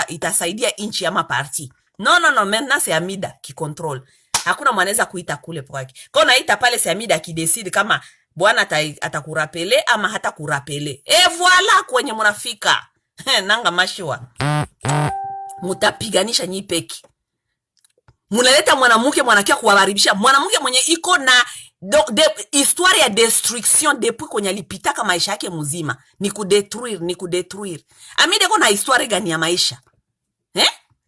itasaidia inchi ya maparti? Non, maintenant c'est Amida qui contrôle. Hakuna mwanaweza kuita kule kwake. Kwa naita pale c'est Amida qui décide kama bwana atakurapele ama hata kurapele. Voilà kwenye mnafika. Nanga mashiwa. Mutapiganisha nyipeki. Munaleta mwanamuke mwanakia kuwabaribisha. Mwanamuke mwenye iko na histoire ya destruction depuis kwenye alipitaka maisha yake mzima. Ni kudetruire. Amida iko na histoire gani ya maisha?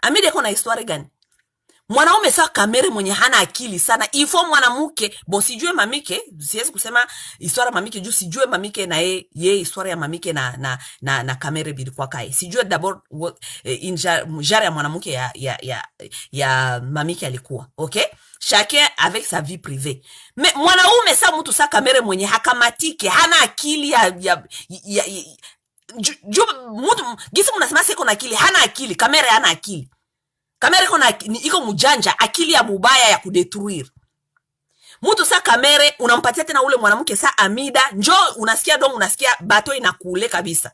Amida iko na histoire gani? Mwanaume saa Kamerhe mwenye hana akili sana. Ifo mwanamuke, bo sijue mamike, siwezi kusema histoire ya mamike juu sijue mamike na ye histoire ya mamike na Kamerhe bilikuwa kai. Sijue d'abord jare ya mwanamuke ya mamike alikuwa. Okay? Chacun avec sa vie privée. Mais mwanaume saa mtu saa Kamerhe mwenye hakamatike, hana akili mtu gisi mnasema siko na akili, hana akili, Kamerhe hana akili. Kamerhe iko mujanja, akili ya mubaya ya kudetruire. Mtu sa Kamerhe unampatia tena ule mwanamke sa Amida, njo unasikia bato inakule kabisa.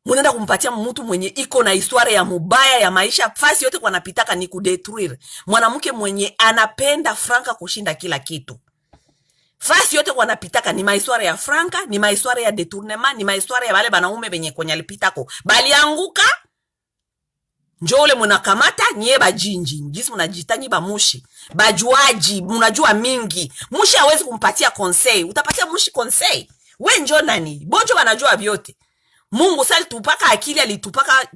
Munaenda kumpatia mtu mwenye iko na histoire ya mubaya ya maisha, fasi yote kwa napitaka ni kudetruire. Mwanamke mwenye anapenda franka kushinda kila kitu. Fasi yote kwa napitaka ni mahistoire ya franka, ni mahistoire ya detournement, ni mahistoire ya wale banaume benye kwenye alipitako. Bali anguka njo ule munakamata nye bajinji. Njisi munajita nye bamushi. Bajuaji, munajua mingi. Mushi hawezi kumpatia conseil. Utapatia mushi conseil. We njo nani? Bonjo wanajua vyote. Mungu sali tupaka akili alitupaka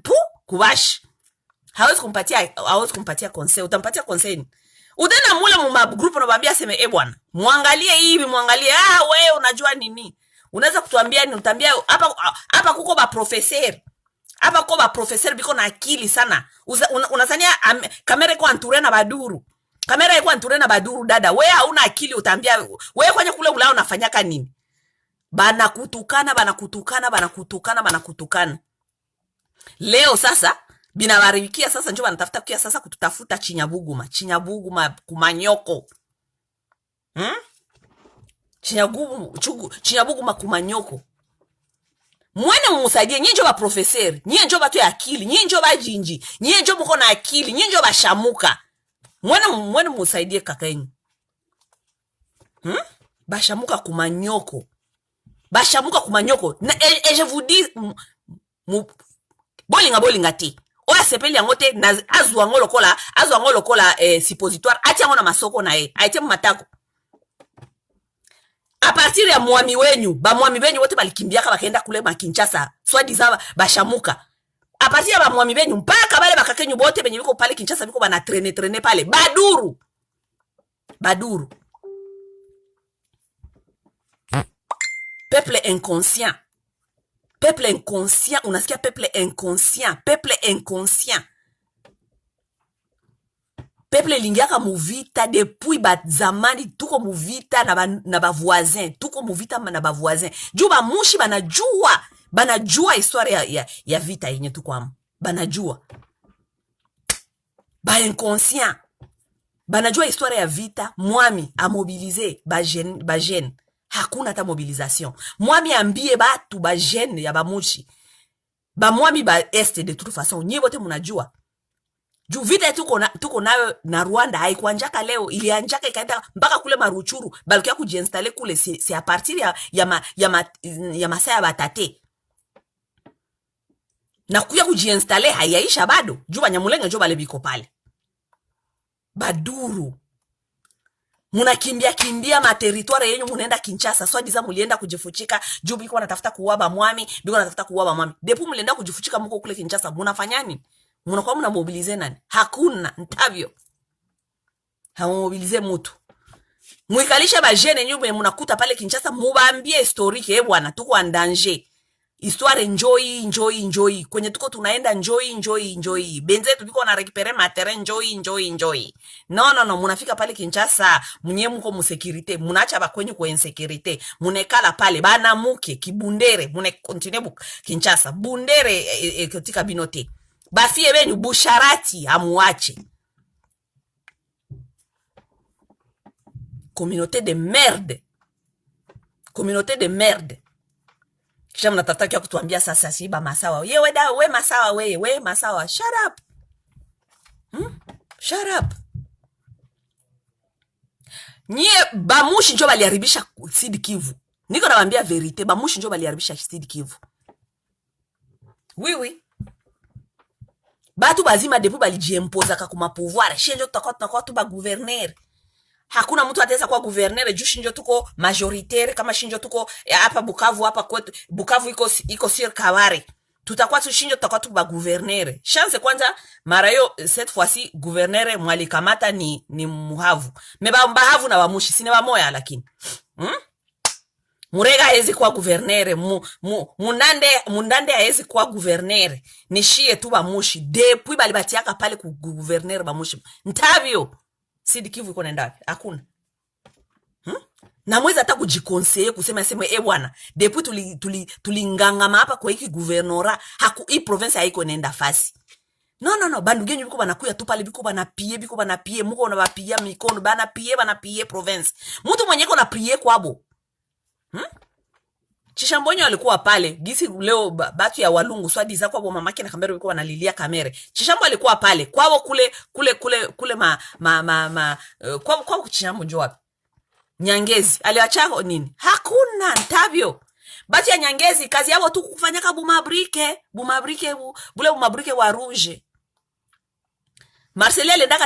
kubashi. Hawezi kumpatia conseil. Utampatia conseil. Udena mule muma group unabambia seme bwana. Muangalie hivi, muangalie. We unajua nini? Unaweza kutuambia ni utambia hapa kuko ba professeur. Hapa kwa ba professeur biko na akili sana. Unazania Kamerhe kwa anture na baduru. Kamerhe kwa anture na baduru dada. Wewe hauna akili utambia. Wewe kwenye kule ulao unafanyaka nini? Banakutukana. Leo sasa binawaribikia sasa njoo banatafuta kia sasa kututafuta Chinyabuguma kumanyoko. Chinyabuguma kumanyoko. Mwene mumusaidie, nyinyi njo ba professeur, nyinyi njo batu ya akili, nyinyi njo bajinji, nyinyi njo mko na akili, nyinyi njo bashamuka. Mwene mumusaidie kaka yenu. Bashamuka kumanyoko. Et je vous dis bolinga ti. Oya sepeli yango te na azwa ngolokola suppositoire, ati yango na masoko na ye, aite matako. A partir ya mwami wenyu wote balikimbiaka bakaenda kule Kinshasa, soit disant bashamuka. A partir ya mwami wenyu mpaka bale bakakenyu bote benye biko pale Kinshasa biko bana traîner pale. Baduru. Peuple inconscient, unasikia peuple inconscient. Peuple lingiaka muvita depuis zamani, tuko muvita na ba voisin, Juu ba mushi banajua histoire ya vita yenye tuko amu. banajua ba inconscient banajua histoire ya vita. Mwami a mobilize ba jeune hakuna ta mobilisation. Mwami ambie batu ba jeune ya bamushi ba mwami ba este de toute façon nyie bote munajua juu vita tuko nayo na Rwanda haikuanjaka leo, ilianjaka ikaenda mpaka kule Maruchuru, balkia kujiinstalle kule si a partir ya masaa ya batate na kuya kujiinstalle haiyaisha bado juu Banyamulenge jo bale biko pale baduru. Munakimbia materitoire yenyu munaenda Kinshasa, so diza mulienda kujifuchika juu biko natafuta kuwaba mwami, depu mulienda kujifuchika muko kule Kinshasa munafanyani? Munakuwa muna mobilize nani? Hakuna ntavyo. Hamobilize mutu. Muikalisha ba jeune nyumbe munakuta pale Kinshasa, mubaambie historique bwana tuko en danger. Histoire enjoy. Kwenye tuko tunaenda enjoy. Benzetu biko na récupérer matériel enjoy. No, munafika pale Kinshasa, munye muko mu sécurité, munacha ba kwenye kwa insécurité. Munekala pale bana muke kibundere, mune continue Kinshasa. Bundere katika binote. Bafie benyu busharati amuache. Communauté de merde. Kisha mnataka kia kutuambia sasa siba masawa. We masawa we masawa. Shut up. Shut up. Nye bamushi njo baliharibisha Sud Kivu. Niko nawaambia verite, bamushi njo baliharibisha Sud Kivu. Oui. Batu bazima depu balijiempoza kakuma pouvoir. Shinjo tutakuwa tu ba gouverneur. Hakuna mtu ataweza kuwa gouverneur juu shinjo tuko majoritaire kama shinjo tuko hapa Bukavu hapa kwetu. Bukavu iko sur Kabare. Tutakuwa tu shinjo tutakuwa tu ba gouverneur. Chance kwanza mara yo cette fois-ci gouverneur mwalikamata ni Muhavu. Meba Mbahavu na Wamushi sine ba moya lakini. Murega haezi kuwa gouverneur, Mundande haezi kuwa gouverneur. Nishie tu Bamushi. Depuis balibatiaka pale ku gouverneur Bamushi. Ntavyo. Sud Kivu iko nenda wapi? Hakuna. Na mweza hata kujikonseye kusema bwana, depuis tulingangama hapa kwa hiki gouvernora, hii province haiko nenda fasi. No, bandu genyu biko banakuya tu pale biko banapie, muko na bapia mikono, banapie province. Mtu mwenye ko na prie kwabo. Chishambonyo alikuwa pale, gisi leo batu ya Walungu swadi za kwa mamake na Kamere biko wanalilia Kamere. Chishambo alikuwa pale, kwao kule kwao Chishambo njo wapi? Nyangezi, aliwachako nini? Hakuna ntavyo. Batu ya Nyangezi, kazi yao tu kufanyaka bumabrike wa rouge. Marceli aliendaka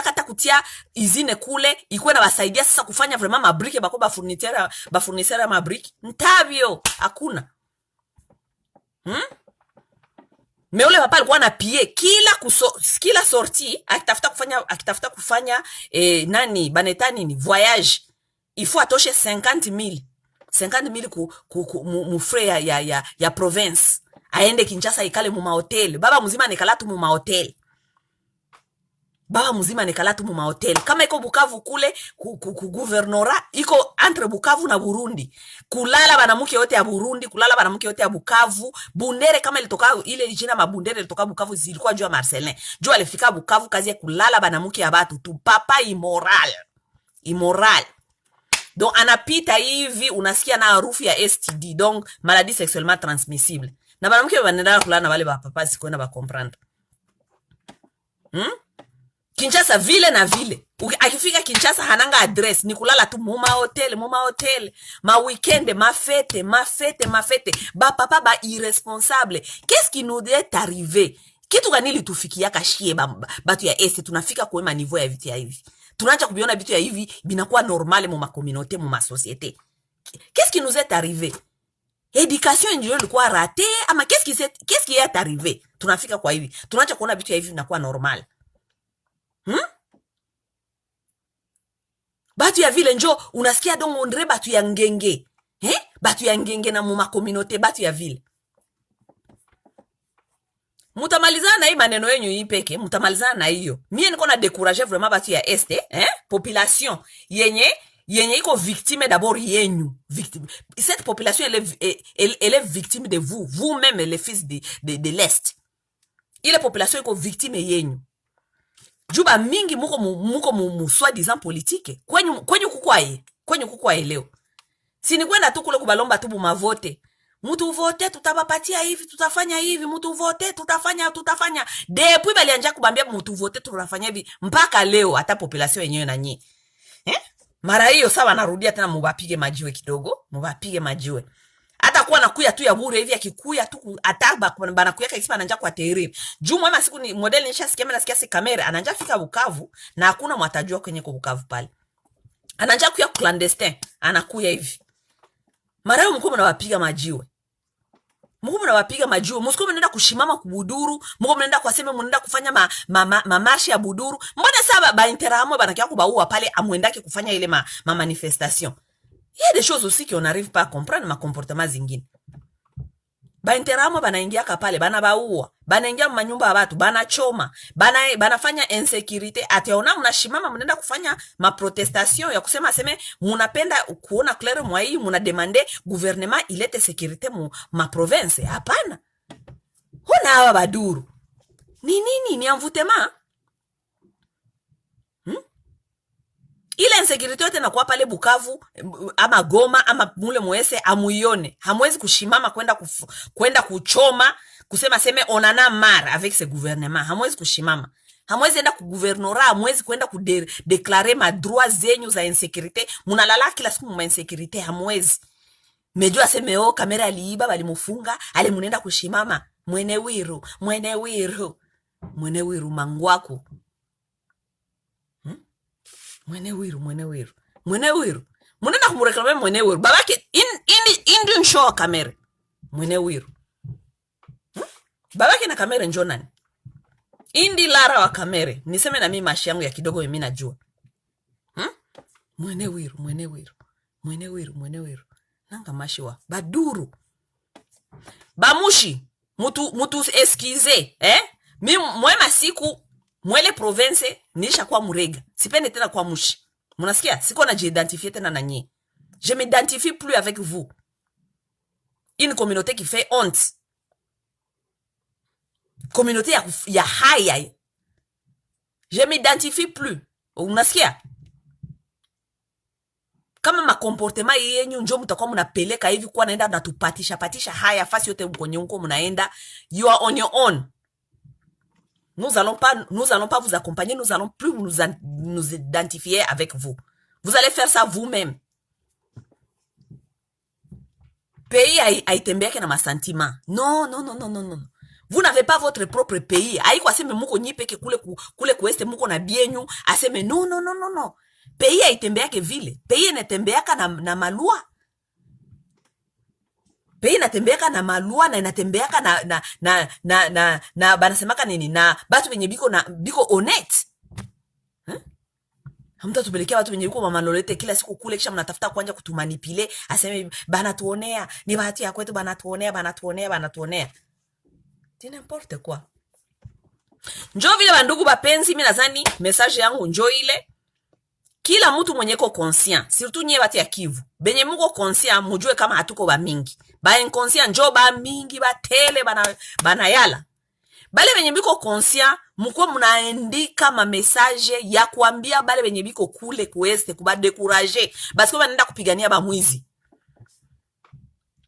hata kutia izine kule, ikuwe na wasaidia sasa kufanya vraiment mabrike bako bafurnisera mabrike. Ntavyo, hakuna. Meule papa alikuwa na pie kila sortie akitafuta kufanya banetani ni voyage. Il faut atoshe 50,000 mu frais ya province. Aende Kinshasa ikale mu hotel. Baba mzima nekala tu mu hotel. Kama iko Bukavu kule guvernora iko entre Bukavu na Burundi. Kulala banamuke yote ya Burundi, kulala banamuke yote ya Bukavu. Bundere kama ilitoka ile jina mabundere ilitoka Bukavu zilikuwa juu ya Marcelin. Juu alifika Bukavu kazi ya kulala banamuke ya batu tu. Papa immoral. Donc anapita hivi unasikia na harufu ya STD, donc maladie sexuellement transmissible. Na banamuke banenda kulala na wale ba papa sikuenda ba comprendre. Kinshasa vile na vile. Akifika Kinshasa hananga address, ni kulala tu muma hotel, ma weekend, ma fête. Ba papa ba irresponsable. Qu'est-ce qui nous est arrivé? Kitu gani litufikia kashie batu ya este tunafika kwa niveau ya vitu ya hivi. Tunaanza kubiona vitu ya hivi binakuwa normal mu ma communauté, mu ma société. Qu'est-ce qui nous est arrivé? Éducation ndio ilikuwa raté ama qu'est-ce qui est arrivé? Tunafika kwa hivi. Tunaanza kuona vitu ya hivi binakuwa normal. Batu ya vile njo unasikia dongo ondre batu ya ngenge. Batu ya ngenge na muma communauté batu ya vile. Mutamalizana na hii maneno yenyu hii peke, mutamalizana na hiyo. Mie niko na décourager vraiment batu ya este, population yenye iko victime d'abord yenyu. Cette population elle est victime de vous, vous-même les fils de l'Est. ile population iko victime yenyu. Juba mingi muko mu soi-disant politique. Kwenyu kukwaye leo. Sini kwenda tu kule kubalomba tu mavote. Mutu vote tutabapatia hivi, tutafanya hivi, mutu vote tutafanya. Depuis balianja kubambia mutu vote tutafanya hivi mpaka leo hata population yenyewe na nyi. Mara hiyo sawa narudia tena mubapige majiwe kidogo, mubapige majiwe. Hata kuwa nakuya tu ya bure hivi akikuya tu ataba banakuya kaisipa ananja kwa teriri. Juu mwema siku ni model nishasikia mimi nasikia si kamera ananja fika Bukavu na hakuna mwatajua kwenye kwa Bukavu pale. Ananja kuya clandestin, anakuya hivi. Mara hiyo mko mnawapiga majiwe. Mko mnawapiga majiwe, msiko mnaenda kushimama kubuduru, mko mnaenda kwa sema mnaenda kufanya marshi ya buduru. Mbona sasa ba interamo banakia kubaua pale amwendake kufanya ile manifestation. Il y a des choses aussi qu'on n'arrive pas à comprendre ma comportement zingine. Ba interamo banaingia kapale, banabaua, banaingia manyumba ya watu, banachoma, banafanya insécurité. Ataona mnashimama mnaenda kufanya ma protestation ya kusema seme munapenda kuona clair mwa hii, muna demander gouvernement ilete sécurité ma province. Hapana. Hona hawa baduru. Ni nini ni envoûtement? Ile insécurité yote nakuwa pale Bukavu ama Goma ama mule Mwese amuione. Hamwezi kushimama kwenda kuchoma kusema seme onana mara avec ce gouvernement. Hamwezi kushimama. Hamwezi enda ku gouvernorat, hamwezi kwenda déclarer ma droits zenyu za insécurité. Munalala kila siku mu insécurité hamwezi. Mejua seme kamera aliiba balimufunga, ale munenda kushimama. Mwene wiru mangwako. Mwene wiru. Munena kumureklame mwene wiru. Babake indi nshow kamera. Mwene wiru. Babake na kamera njo nani? Indi Lara wa kamera. Niseme na mimi mashi yangu ya kidogo mimi najua. Mwene wiru. Nanga mashi wa baduru. Bamushi. Mutu eskize. Mwema siku mwele province nisha kwa murega. Sipende tena kwa mushi. Munasikia? Siko na j'identifier tena na nye. Je m'identifie plus avec vous. Une communauté qui fait honte. Communauté ya haya. Je m'identifie plus. Unasikia? Kama makomportema yenyu njo mtakuwa mnapeleka hivi kwa naenda na tupatisha haya fasi yote mkonye mko mnaenda, you are on your own. Nous allons pas vous accompagner, nous allons plus nous identifier avec vous. Vous allez faire ça vous-même. Pays aitembeake na masentiment. Non. Vous n'avez pas votre propre pays. Aiko aseme muko nyipeke kule kueste muko na bienyu, aseme non. Pays aitembeake vile. Pays inatembeaka na malua. Pays inatembeaka na malua na inatembeaka na banasemaka nini na batu benye biko honnête. Hamta tupelekea watu benye biko mamalolete kila siku kule kisha mnatafuta kuanja kutumanipile, aseme banatuonea, ni bahati ya kwetu banatuonea. C'est n'importe quoi. Njo vile bandugu bapenzi, mimi nadhani message yangu njo ile. Kila mtu mwenye ko conscient, surtout nye bati ya Kivu. Benye muko conscient, mujue kama hatuko ba mingi. Ba inconscient njo ba mingi, ba tele, bana yala. Bale benye biko conscient, muko munaandika ma message ya kuambia bale benye biko kule kueste, kuba décourager. Parce que banenda kupigania ba mwizi.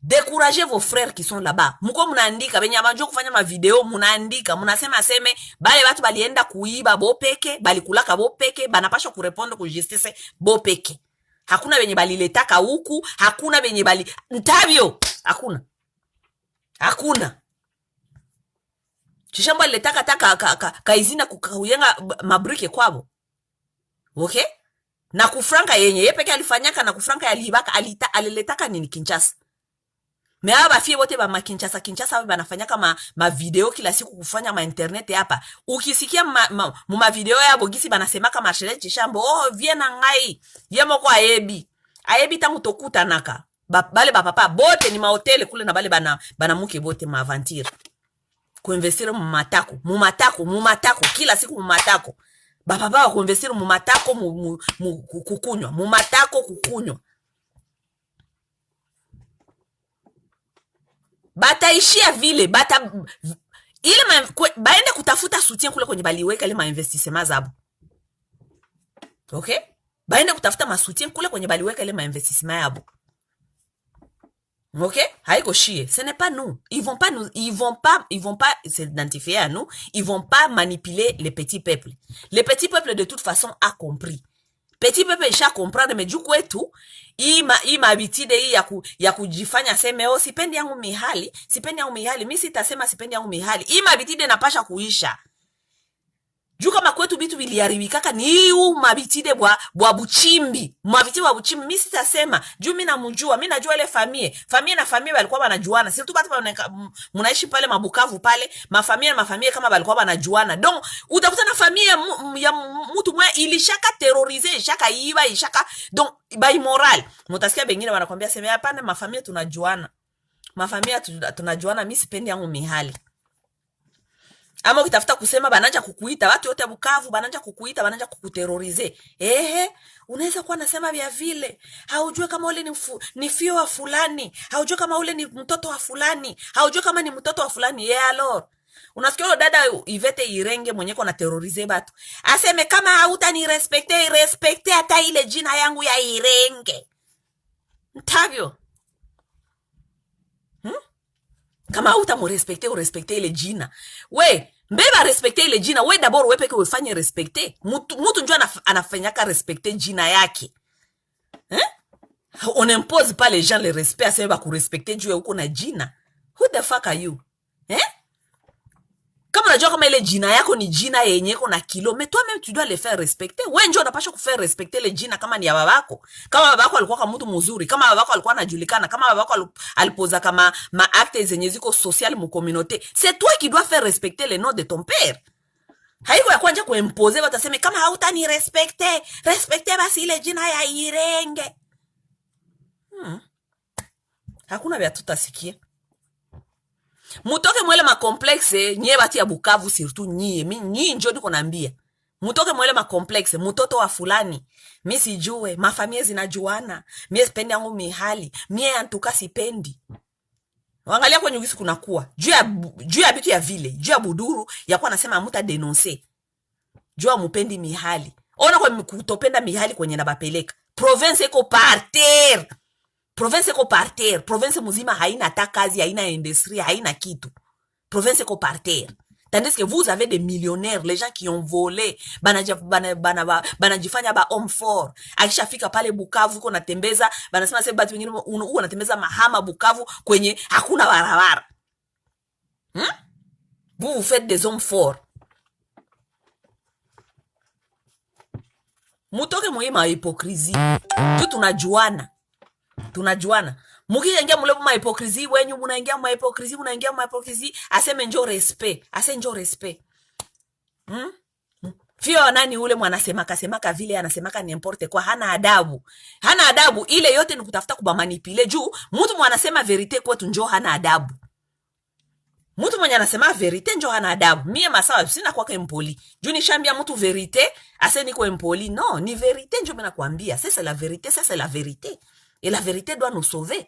Découragez vos frères qui sont là-bas. Muko munaandika, benye abanjo kufanya ma video, munaandika, munasema aseme, bale watu balienda kuiba bopeke, bali kulaka bopeke, banapasha kurepondre ku justice bopeke. Hakuna benye baliletaka huku, hakuna benye bali ntabio, hakuna. Chishambo aliletaka kaizina kuyenga mabrike kwabo. Okay? Na kufranka yenye, yepeke alifanyaka na kufranka yalibaka, aliletaka nini Kinshasa. Mea bafie bote ba Kinshasa banafanyaka ma video kila siku kufanya ma internet hapa. Ukisikia ma video ya bogisi banasemaka Marcel Chishambo, viens na ngai. Yemo kwa ayebi tangu tokuta naka. Bale ba papa bote ni ma hotel kule na bale bana muke bote ma aventure. Kuinvestir mu matako kila siku mu matako. Ba papa kuinvestir mu matako kukunywa, mu matako kukunywa. Bataishia vile, ile baende kutafuta soutien kule kwenye baliweka ile mainvestissement zabo. Okay? Baende kutafuta masoutien kule kwenye baliweka ile mainvestissement yabo. Okay? Haiko chie. Ce n'est pas nous. Ils vont pas s'identifier à nous. Ils vont pas manipuler les petits peuples. Les petits peuples de toute façon a compris. Petit peuple isha comprendre, mais juu kwetu hii mabitide hii ya kujifanya seme sipendi yangu mihali, mimi sitasema sipendi yangu mihali. Hii mabitide napasha kuisha. Juu kama kwetu bitu biliharibikaka ni hii mabitide bwa buchimbi. Mabitide bwa buchimbi mimi sitasema. Juu mimi namjua, mimi najua ile famille na famille walikuwa wanajuana. Si tu batu mnaishi pale Mabukavu pale, mafamie kama walikuwa wanajuana. Donc utakuta na famille ya mtu mmoja ilishaka terroriser, ishaka iba, ishaka donc ba immoral. Mutasikia bengine wanakuambia sema hapana, mafamie tunajuana. Mafamie tunajuana, mimi sipendi yangu mihali. Ama ukitafuta kusema bananja kukuita watu wote Bukavu, bananja kukuita, bananja kukuterrorize. Unaweza kuwa nasema vya vile. Haujue kama ule ni fio wa fulani, haujue kama ule ni mtoto wa fulani, haujue kama ni mtoto wa fulani. Alors, unasikia dada Ivete Irenge mwenye kwa na terrorize batu. Aseme kama hautani respecte hata ile jina yangu ya Irenge. Ntavyo. Kama hautamrespecte ile jina. We, mbeba respecte ile jina. We d'abord we peke ufanye respecte. Mutu njua anafanyaka respecte jina yake. On impose pas les gens le respect. Aseme ba kurespecte juu ya uko na jina. Who the fuck are you? Kama unajua kama ile jina yako ni jina yenye na kilo, mais toi même tu dois le faire respecter. Wewe njoo unapaswa kufaire respecter ile jina kama ni ya babako. Kama babako alikuwa kama mtu mzuri, kama babako alikuwa anajulikana, kama babako alipoza kama ma actes zenye ziko social mu communauté, c'est toi qui dois faire respecter le nom de ton père. Haiko ya kwanja kuimposer wataseme kama hautani respecter basi ile jina ya Irenge. Hakuna vya tutasikia. Mutoke mwele makomplexe, nye bati ya Bukavu surtout nyie njoo niko naambia. Mutoke mwele makomplexe, mutoto wa fulani. Mimi sijue, mafamie zinajuana. Mimi sipendi yangu mihali. Mimi antuka sipendi. Wangalia kwenye ugisi kunakuwa. Juu ya bitu ya vile, juu ya buduru, ya kuwa nasema muta denoncer. Juu ya mupendi mihali. Ona kwa kutopenda mihali kwenye nabapeleka. Province iko par terre. Province muzima haina hata kazi, haina industrie, haina kitu. Province iko par terre. Tandis que vous avez des millionnaires, les gens qui ont volé, banajifanya ba homme fort. Akishafika pale Bukavu uko natembeza, banasema sasa batu wengine uko natembeza mahama Bukavu kwenye hakuna barabara. Vous faites des hommes forts. Mutoke muima hypocrisie. Tu tunajuana. Mukija mule ma hypocrisie wenyu munaingia ma hypocrisie, aseme njoo respect. Fio nani ule mwanasemaka vile anasemaka n'importe quoi, hana adabu. Ile yote ni kutafuta kubamanipule juu mtu mwanasema verite kwetu njoo hana adabu. Mtu mwenye anasema verite njoo hana adabu. Mie masawa sina kwaka impoli. Juu nishambia mtu verite, ase niko impoli. Non, ni verite njoo mena kuambia. C'est la vérité. Et la vérité doit nous sauver.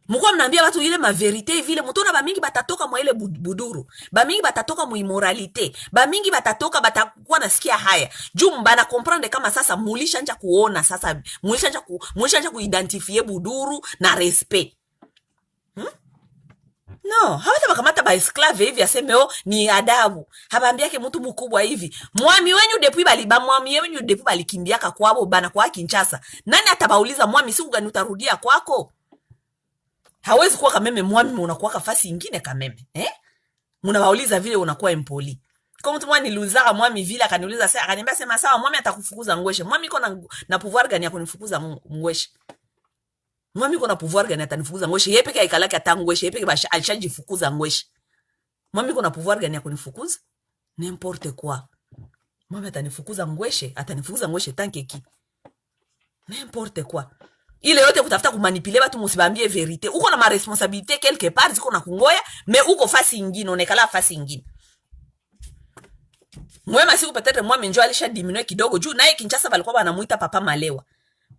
Mukwa mnaambia watu ile ma vérité vile mutona ba mingi batatoka mwa ile buduru. Ba mingi batatoka mu immoralité. Ba mingi batatoka batakuwa nasikia haya. Juu mbana comprendre kama sasa mulishanja kuona sasa mulishanja kuidentifie buduru na respect. No, hawata bakamata ba esclave hivi aseme ni adabu. Habambiake mtu mkubwa hivi. Mwami wenyu depuis balikimbiaka kwabo bana kwa Kinshasa. Nani atabauliza mwami siku gani utarudia kwako? Hawezi kuwa kameme mwami unakuwa kafasi ingine kameme. Mnabauliza vile unakuwa impoli. Kwa mtu mwani luzaka mwami vile akaniuliza sasa akaniambia sema sawa mwami atakufukuza ngweshe. Mwami iko na pouvoir gani ya kunifukuza ngweshe? Mwami kuna pouvoir gani atanifukuza ngweshe? Yeye peke aikalaki atangweshe, yeye peke alishajifukuza ngweshe. Mwami kuna pouvoir gani ya kunifukuza? N'importe quoi. Mwami atanifukuza ngweshe tanke ki. N'importe quoi. Ile yote kutafuta kumanipule watu musibambie verite. Uko na ma responsabilité quelque part ziko na kungoya, mais uko fasi ingine, onekala fasi ingine. Mwema siku peut-être mwami njoo alisha diminuer kidogo juu naye Kinshasa balikuwa banamuita papa malewa.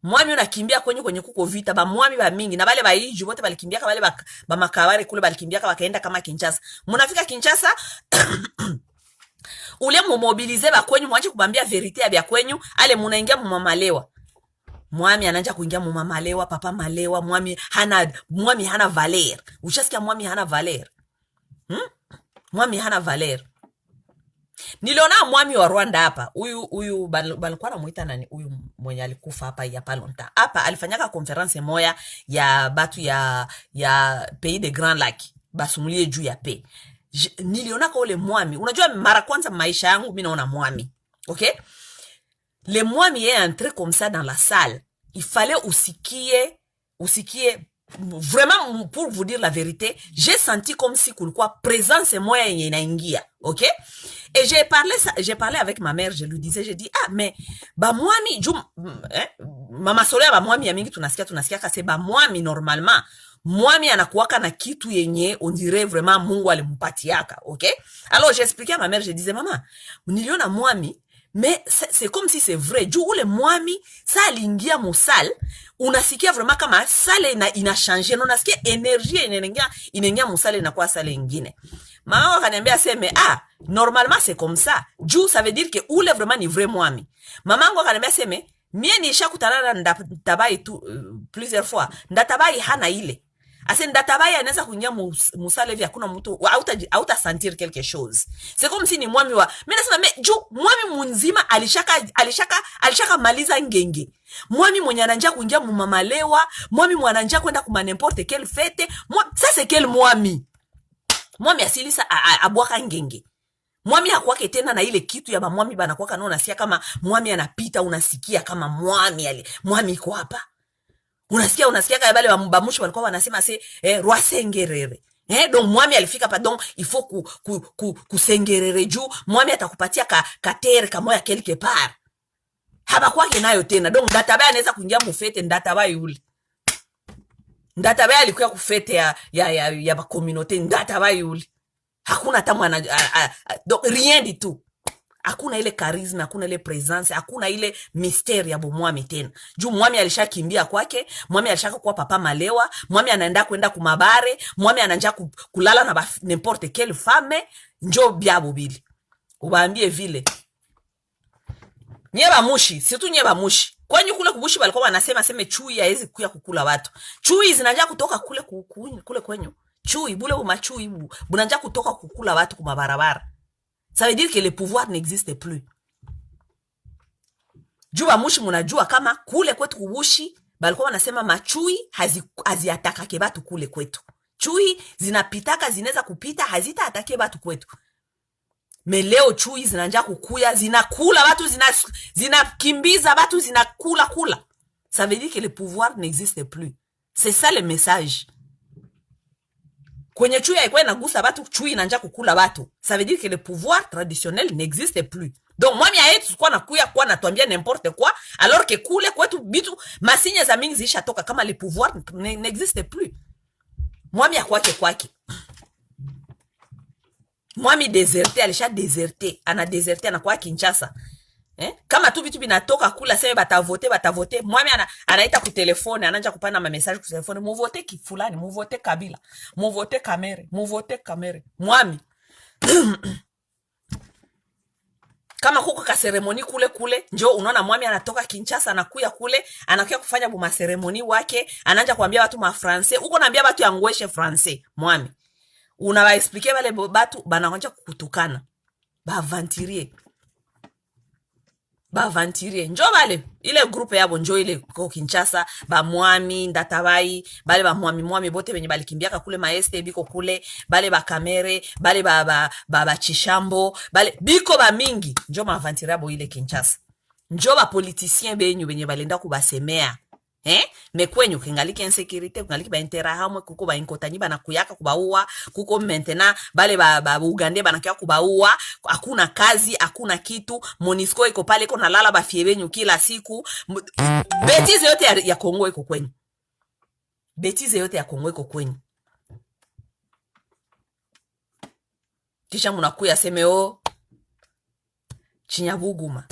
mwami unakimbia kwenye kuko vita, ba mwami ba mingi na bale baiji bote balikimbia, bale ba makawari kule balikimbia bakaenda kama Kinshasa. Munafika Kinshasa ule mumobilize ba kwenyu, mwache kubambia verite ya bya kwenyu, ale munaingia mumamalewa. Mwami ananja kuingia mumamalewa, papa malewa, mwami hana valer. Ushasikia mwami hana valer? Mwami hana valer. Niliona mwami wa Rwanda hapa. Huyu balikuwa namuita nani? Huyu mwenye alikufa hapa ya palonta. Hapa alifanyaka konferanse moya ya batu ya pays de Grand Lac. Basumulie juu ya pe. Niliona kwa ule mwami. Unajua mara kwanza maisha yangu mimi naona mwami. OK? Le mwami est entré comme ça dans la salle. Il fallait usikie vraiment, pour vous dire la vérité, j'ai senti comme si kulikuwa présence moya yenye inaingia. OK? Et j'ai parlé avec ma mère, je lui disais, j'ai dit, mais ba mwami mama solea ba mwami ya mingi tunasikia kase ba mwami normalement mwami anakuwaka na kitu yenye on dirait vraiment Mungu alimpatiaka. OK? Alors j'expliquais à ma mère, je disais, maman, niliona mwami, mais c'est comme si c'est vrai. Juu ule mwami sa aliingia musal, unasikia vraiment kama sale ina changer, na unasikia energie inaingia musale na kwa sale nyingine. Mama akaniambia seme, normalement c'est comme ça. Juu ça veut dire que ule vraiment ni vrai mwami. Mamangu akaniambia seme, mie nishakutana na Ndatabai tu plusieurs fois. Ndatabai hana ile. Ase Ndatabai anaweza kuingia musale hivi hakuna mtu hauta sentir quelque chose. C'est comme si ni mwami wa. Mimi nasema juu mwami munzima alishaka maliza ngenge. Mwami mwenye ananja kuingia mumamalewa, mwami mwenye ananja kwenda kuma n'importe quelle fête. Ça c'est quel mwami? Mwami asilisa abwaka ngenge. Mwami hakuwake tena na ile kitu ya mwami banakuwaka nao, unasikia kama mwami anapita, unasikia kama mwami iko hapa. Unasikia kama bale bamushi walikuwa wanasema roi sengerere. Donc mwami alifika pa, donc il faut kusengerere juu mwami atakupatia katere kamoya quelque part. Haba kwake nayo tena. Donc Ndatabai anaweza kuingia mufete Ndatabai yule. Ndatabai alikuwa kufete ya ba communauté Ndatabai yule. Hakuna hata mwana donc rien du tout. Hakuna ile charisme, hakuna ile presence, hakuna ile mystère ya mwami tena. Juu mwami alishakimbia kwake, mwami alishaka kuwa papa malewa, mwami anaenda kwenda kumabare, mwami ananja kulala na n'importe quelle femme, njo biabo bili. Ubaambie vile. Nyeba mushi, surtout nyeba mushi. Kwenye kule kubushi walikuwa wanasema chui haezi kuya kukula watu. Chui zinanja kutoka kule kwenye. Chui, bule umachui bunanja kutoka kukula watu kumabarabara. Ça veut dire que le pouvoir n'existe plus. Juba mushi munajua kama kule kwetu kubushi balikuwa wanasema machui haziatakake batu kule kwetu. Chui zinapitaka, zinaweza kupita, hazita atake batu kwetu. Mais leo chui zinanja kukuya, zinakula watu, zinakimbiza watu, zinakula. Ça veut dire que le pouvoir n'existe plus. C'est ça le message. Kwenye chui haikuwa inagusa watu, chui inanja kukula watu. Ça veut dire que le pouvoir traditionnel n'existe plus. Donc mwami ayetu kwa nakuya kwa natuambia n'importe quoi, alors que kule kwetu bitu masinya za mingi zisha toka kama le pouvoir n'existe plus. Mwami kwake. Mwami déserté, alisha déserté, ana déserté anakuwa Kinshasa. Kama tu vitu binatoka kula sema batavote, mwami anaita ku telefone, ananja kupana ma message ku telefone, muvote kifulani, muvote Kabila, muvote Kamere. Mwami kama kuko ka ceremony kule njo unaona mwami anatoka Kinshasa anakuya kule, anakuya kufanya buma ceremony wake, ananja kuambia watu ma français, uko naambia watu yangweshe français. Mwami unawa expliquer wale batu banaanza kukutukana, bavantirier njo bale ile groupe yabo njo ile ko Kinshasa, ba mwami Ndatabai, bale ba mwami bote benye balikimbiaka kule maeste biko kule, bale ba Kamere, bale ba Chishambo, bale biko ba mingi njo mavantiriabo ile Kinshasa. Njo ba politicien benye balenda kubasemea. Mekwenyu kingaliki insécurité, kingaliki ba interahamwe, kuko ba inkotanyi bana kuyaka kubaua, kuko maintenant bale ba Uganda bana kuyaka kubaua, hakuna kazi, hakuna kitu, Monisco iko pale iko nalala ba fiebenyu kila siku. Betize yote ya Kongo iko kwenyu. Kisha munakuya seme Chinyabuguma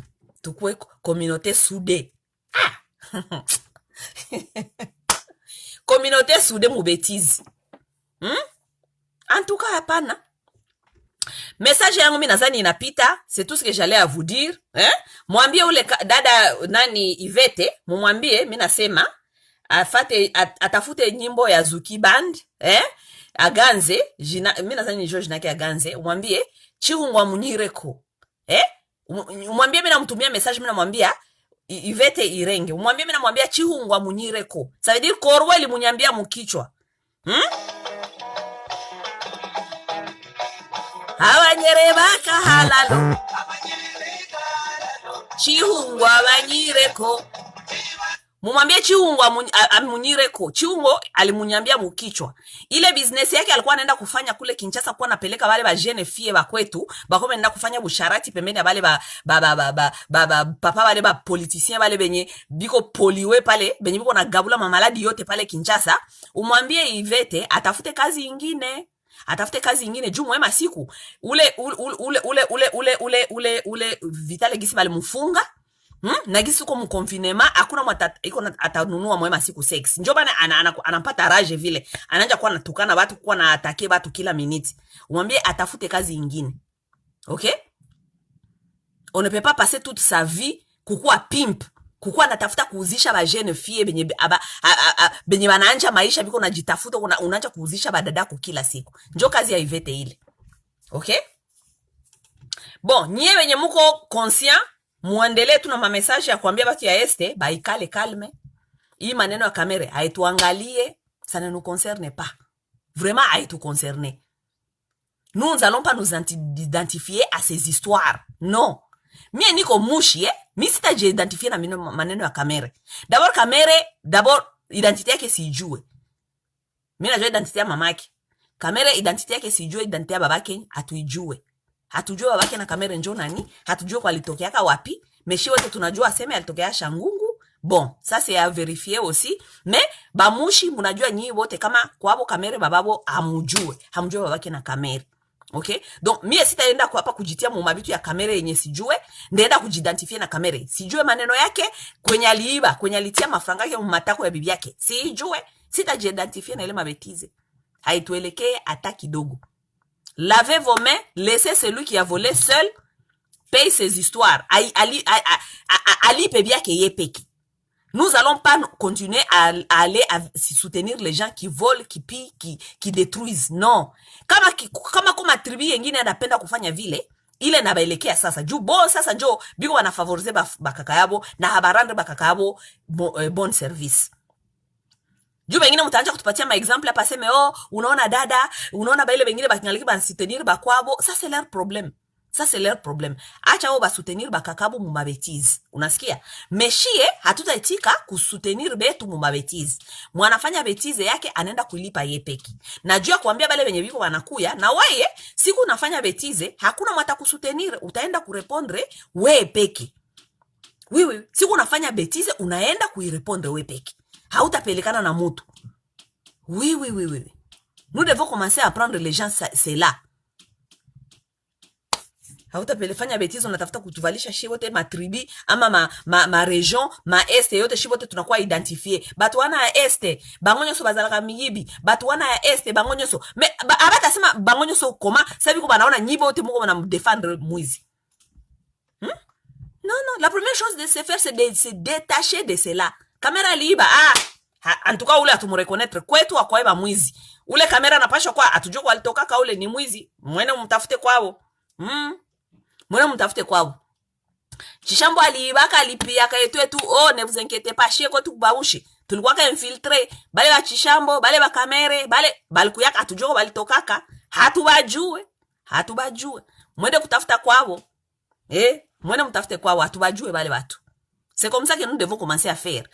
tukwe communauté soudée. Communauté soudée mu bêtise. En tout cas, hapana. Message yangu mimi nadhani inapita, c'est tout ce que j'allais à vous dire, Mwambie ule dada nani Ivete, mumwambie mimi nasema atafute nyimbo ya Zuki Band, aganze, mimi nadhani ni George nake aganze, umwambie Chihungwa Munyireko. Umwambie mimi namtumia message, mimi namwambia Ivete Irenge. Umwambie mimi namwambia Chihungwa Munyireko. Ça veut dire Korwe limunyambia mukichwa. Abanyereka halalo. Chihungwa Banyireko. Mumwambie Chihungwa Munyireko. Chihungwa alimunyambia mukichwa. Ile business yake alikuwa anaenda kufanya kule Kinshasa, kwa napeleka wale ba jeune fille ba kwetu, bakome anaenda kufanya busharati pembeni wale papa wale ba politiciens wale benye biko poliwe pale, benye biko na gabula mamaladi yote pale Kinshasa. Umwambie Ivete atafute kazi ingine. Atafute kazi ingine juu mwema siku ule Vitale Gisi bali mfunga na Gisi uko mkonfinema, hakuna mwata iko atanunua mwema siku sex. Njoo bana anampata rage vile, anaanza kuwa natukana watu, kuwa na atake watu kila minute. Umwambie atafute kazi ingine. OK? On ne peut pas passer toute sa vie kukuwa pimp, kukuwa natafuta kuuzisha ba jeune fille benye banaanja maisha biko najitafuta, unaanza kuuzisha badadako kila siku. Njoo kazi ya Ivete ile. OK? Bon, nyie wenye muko conscient, muendelee tu na ma message ya kuambia batu ya este baikale calme. Hii maneno ya kamera haituangalie, ça ne nous concerne pas. Vraiment haitu concerne. Nous allons pas nous identifier à ces histoires. Non. Mie niko mushi, mi sitaji identifier na maneno ya kamera. D'abord identité yake sijue. Mimi najua identité ya mamake. Kamera identité yake sijue, identité ya babake hatuijue. Hatujue babake na kamera njoo nani, hatujue kwa alitokeaka wapi. Meshi wote tunajua aseme alitokea Shangungu. Bon, ça c'est à vérifier aussi. Mais bamushi munajua nyinyi wote kama kwabo kamera bababo hamujue babake na kamera. OK? Donc mie sitaenda kwa hapa kujitia mu mabitu ya kamera yenye sijue, ndaenda kujidentify na kamera. Sijue maneno yake, kwenye aliiba, kwenye alitia mafranga yake mu matako ya bibi yake. Sijue, sitajidentify na ile mabetize. Haituelekee hata kidogo. Lavez vos mains, laissez celui qui a volé seul paye ses histoires. Ali pebia ke yepeki. Nous allons pas continuer à aller à soutenir les gens qui volent, qui pillent, qui détruisent. Non. Kama tribu yengine anapenda kufanya vile, ile nabaelekea sasa. Juu bon sasa njoo biko wanafavorize bakaka yabo na habarande bakaka yabo bon service. Juu wengine mtaanza kutupatia ma example hapa sema unaona dada, unaona baile wengine bakingaliki ba soutenir bakwabo, ça c'est leur problème. Ça c'est leur problème. Acha wao basoutenir bakakabo mu mabetizi. Unasikia? Meshie hatutaitika kusoutenir betu mu mabetizi. Mwanafanya betize yake anaenda kulipa yepeki. Najua kuambia bale wenye biko wanakuya na wewe siku unafanya betize hakuna mwata kusoutenir, utaenda kurepondre wewe peki. Wewe siku unafanya betize unaenda kuirepondre wewe peki. Hautapelekana na mtu. Oui. Nous devons commencer à prendre les gens c'est là. Hautapelefanya betizo unatafuta kutuvalisha shibote matribi ama ma region ma este yote shibote tunakuwa identifier. Batu wana ya este bangonyo so bazalaka miyibi, batu wana ya este bangonyo so. Mais abata sema bangonyo so koma sabi ko banaona nyibo wote muko na défendre mwizi. Non, la première chose de se faire c'est de se détacher de cela. Kamera liiba en tout cas ule atumureconnaître kwetu akwaiba mwizi. Ule kamera napasha kwa atujue kwa alitoka ka ule ni mwizi. Mwene mtafute kwao. Mwene mtafute kwao. Chishambo aliibaka alipiaka yetu ne vous inquiétez pas sheko tu baushi. Tulikuwa ka infiltré bale ba chishambo bale ba kamera bale balikuyaka atujue kwa alitokaka hatubajue. Mwende kutafuta kwao. Mwene mtafute kwao hatubajue bale watu. C'est comme ça que nous devons commencer à faire.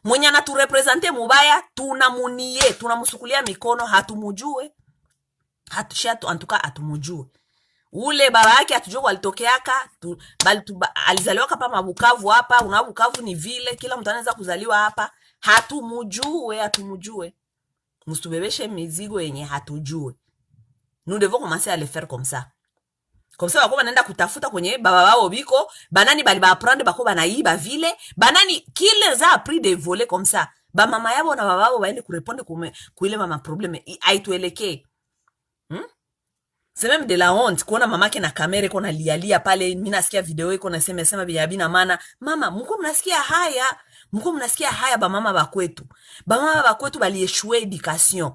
Mwenye anatu represente mubaya, tunamunie, tunamusukulia mikono, hatumujue. Antuka hatumujue. Ule baba yake atujue walitokeaka, alizaliwa hapa Mabukavu hapa, una Bukavu ni vile, kila mtu anaweza kuzaliwa hapa, hatumujue. Msitubebeshe mizigo yenye hatujue. Nous devons commencer à le faire comme ça. Comme ça bako banaenda kutafuta kwenye baba bao biko, banani bali ba apprendre bako banaiba vile, banani qui les a appris de voler comme ça. Ba mama yabo na baba bao baende kurepondre kuile mama probleme aituelekee. C'est même de la honte kuona mamake na kamera iko nalialia pale. Mimi nasikia video iko nasema biyabina mana mama mko mnasikia haya ba mama bakwetu balieshue education.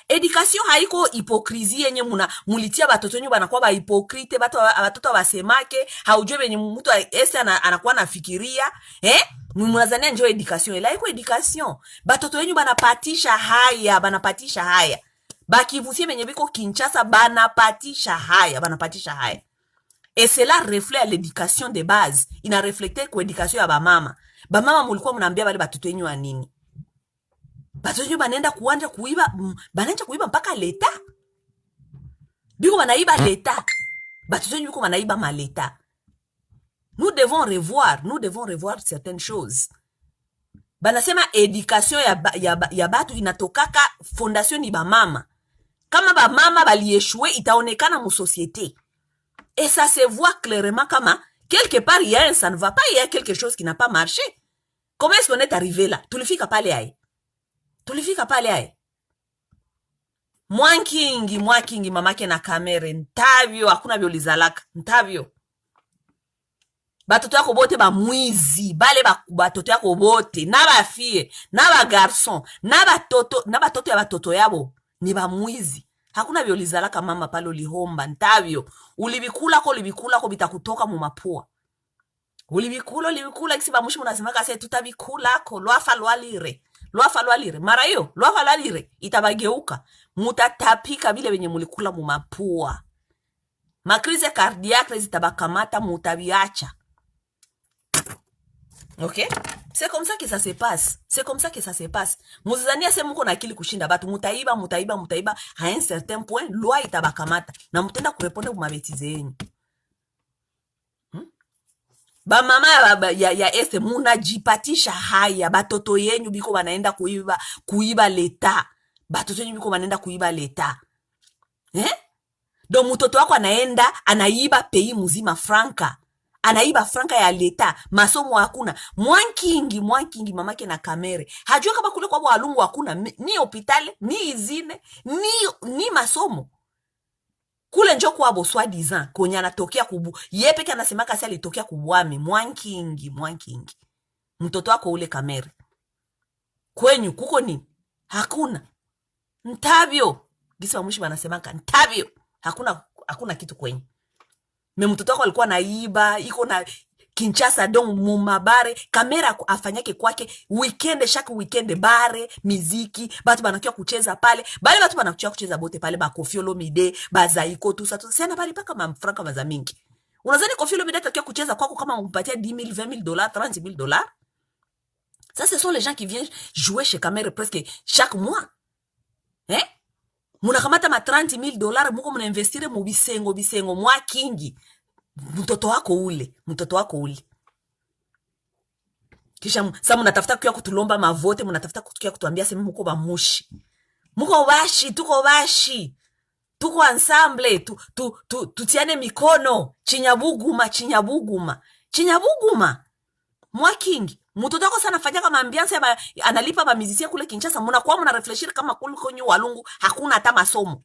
Education haiko hypocrisie yenye mulitia batoto nyu banakuwa ba hypocrite, batoto basemake haujue benye mtu ese anakuwa nafikiria. Mnazania njoo education, ila iko education. Batoto wenyu banapatisha haya. Bakivusie benye biko Kinshasa banapatisha haya. Et cela reflète l'éducation de base. Ina reflecte kwa education ya bamama. Bamama mulikuwa mnaambia bale batoto wenyu wa nini? Batoto wenyu banaenda kuiba mpaka leta. Biko banaiba leta. Batoto wenyu biko banaiba maleta. Nous devons revoir certaines choses. Banasema education ya batu inatokaka fondation ni bamama. Kama bamama balieshue itaonekana mu société. Et ça se voit clairement kama quelque part ça ne va pas, il y a quelque chose qui n'a pas marché. Comment est-ce qu'on est arrivé là? Tulifika pale aye. Mwankingi mamake na kamera ntavyo hakuna vyolizalaka ntavyo. Batoto yako bote ba mwizi, bale batoto yako bote, na ba fille, na ba garçon, na batoto ya batoto yabo, ni ba mwizi. Hakuna vyolizalaka mama palo lihomba, ntavyo. Ulibikula ko bitakutoka mu mapua. Ulibikula kisi ba mushi munasemaka se tutabikula ko lwafa lwalire. Mara hiyo, lwafa lwalire itabageuka. Mutatapika vile venye mulikula mu mapua. Makrize cardiaque zitabakamata mutabiacha. Ok? C'est comme ça que ça se passe. Muzizania se muko na akili kushinda batu. Mutaiba. À un certain point, loi itabakamata. Na mutenda kureponde kumabetize yenyu. Ba mama ya este muna jipatisha haya. Batoto yenyu biko banaenda kuiba leta. Batoto yenyu biko banaenda kuiba leta. Do mtoto wako anaiba pei muzima franka. Anaiba franka ya leta, masomo hakuna. Mwankingi mamake na kamere. Hajua kama kule kwa walungu hakuna ni hospitali, ni izine, ni masomo. Kule njo kwa boswa dizan, kwenye anatokea kubu. Yepeke anasemaka si alitokea kubuami. Mwankingi. Mtoto wako ule kamere. Kwenyu kuko nini? Hakuna. Ntavyo. Gisi wa mwishi wanasemaka, ntavyo. Hakuna kitu kwenye. Me mtoto wako alikuwa naiba, iko na Kinshasa don mumabare, kamera afanyake kwake, chaque weekend bare, miziki, batu banakia kucheza pale, bale batu banakia kucheza bote pale, ba Koffi Olomide, ba Zaiko, tout ça. Sana bali paka mafranka maza mingi. Unazani Koffi Olomide atakia kucheza kwako kama umpatia 10 000, 20 000 $, 30 000 $? Ça, ce sont les gens qui viennent jouer chez Kamere presque chaque mois. Munakamata ma 30 000 $, muko munainvestire mu bisengo mwa kingi. Mtoto wako ule. Kisha sa munatafuta kuya kutulomba mavote, munatafuta kuya kutuambia sema muko bamushi. Muko bashi, tuko bashi. Tuko ensemble, tutiane mikono. Chinyabuguma. Mwa kingi. Mtoto wako sana fanya kama ambiance analipa ba musicien kule Kinshasa. Munakuwa muna refleshir kama kule konyu walungu hakuna hata masomo.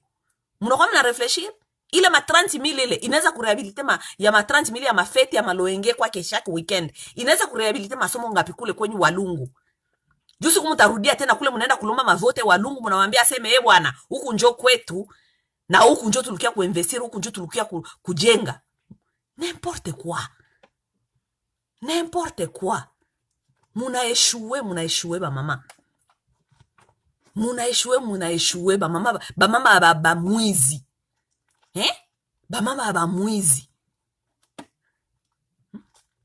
Munakuwa muna refleshir ile ma 30 000 ile inaweza kurehabilite ya ma 30 000 ya mafete ya maloenge kwa chaque weekend. Inaweza kurehabilite masomo ngapi kule konyu walungu. Jusi kumutarudia tena kule munaenda kulomba mavote walungu, mnawaambia aseme bwana huku njoo kwetu na huku njoo tulukia kuinvestir, huku njoo tulukia kujenga. N'importe quoi. Munaeshue ba mama. Munaeshue ba mama. Ba mama ba mwizi. Ba mama ba mwizi.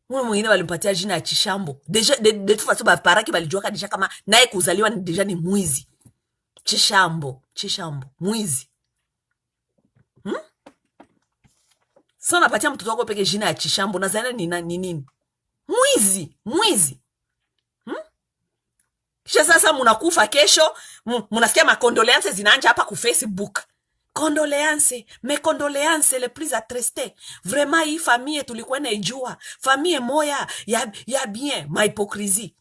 Mwana mwingine walimpatia jina ya Chishambo. Deja de toute façon ba paraki balijua deja kama naye kuzaliwa ni deja ni mwizi. Chishambo, mwizi. Sasa napatia mtoto wako peke jina ya Chishambo, nadhani ni nini? Mwizi. Kisha sasa munakufa kesho, munasikia makondoleances zinaanja hapa ku Facebook. Condoléances, mes condoléances les plus attestées. Vraiment, hii famille tulikuwa naijua. Famille moya ya bien, ma hypocrisie.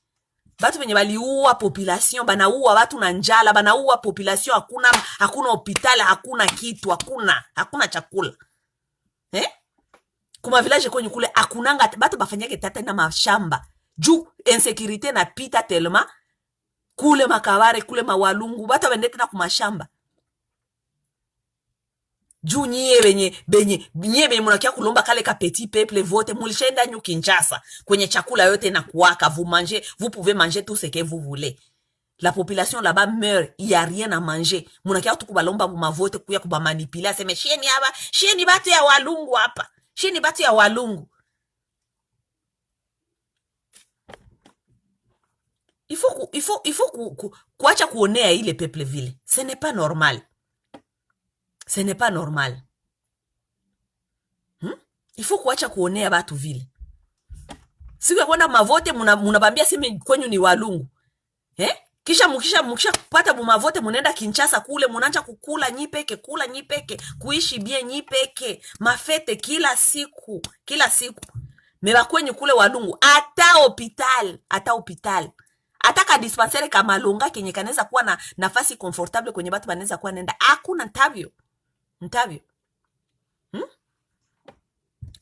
Batu benye baliua population, banaua watu na njala, banaua population, hakuna hospitali, hakuna kitu, hakuna chakula. Kuma village kwenye kule akunanga batu bafanyake tata na mashamba. Juu insécurité na pita tellement kule makaware, kule mawalungu, batu bendete na kumashamba. Juu nyie benye munakia kulomba kale ka petit peuple vote, mulishaenda nyu Kinshasa kwenye chakula yote na kuwaka, vous pouvez manger tout ce que vous voulez. La population là-bas meurt, il y a rien à manger. Munakia tu kubalomba buma vote kuya kuba manipuler, aseme shieni batu ya walungu hapa. Shieni batu ya walungu. Il faut kuacha kuonea ile peuple vile. Ce n'est pas normal. Ce n'est pas normal. Il faut kuacha kuonea batu vile. Siku ya kwenda mavote munabambia seme kwenyu ni walungu. Kisha mukisha pata bumavote munenda Kinshasa kule munanja kukula nyipeke, kula nyipeke, kuishi bien nyipeke, mafete kila siku. Meba kwenyu kule walungu, ata hospital. Ata ka dispensaire kama longa kenye kaneza kuwa na nafasi confortable kwenye batu baneza kuwa nenda. Hakuna ntavyo.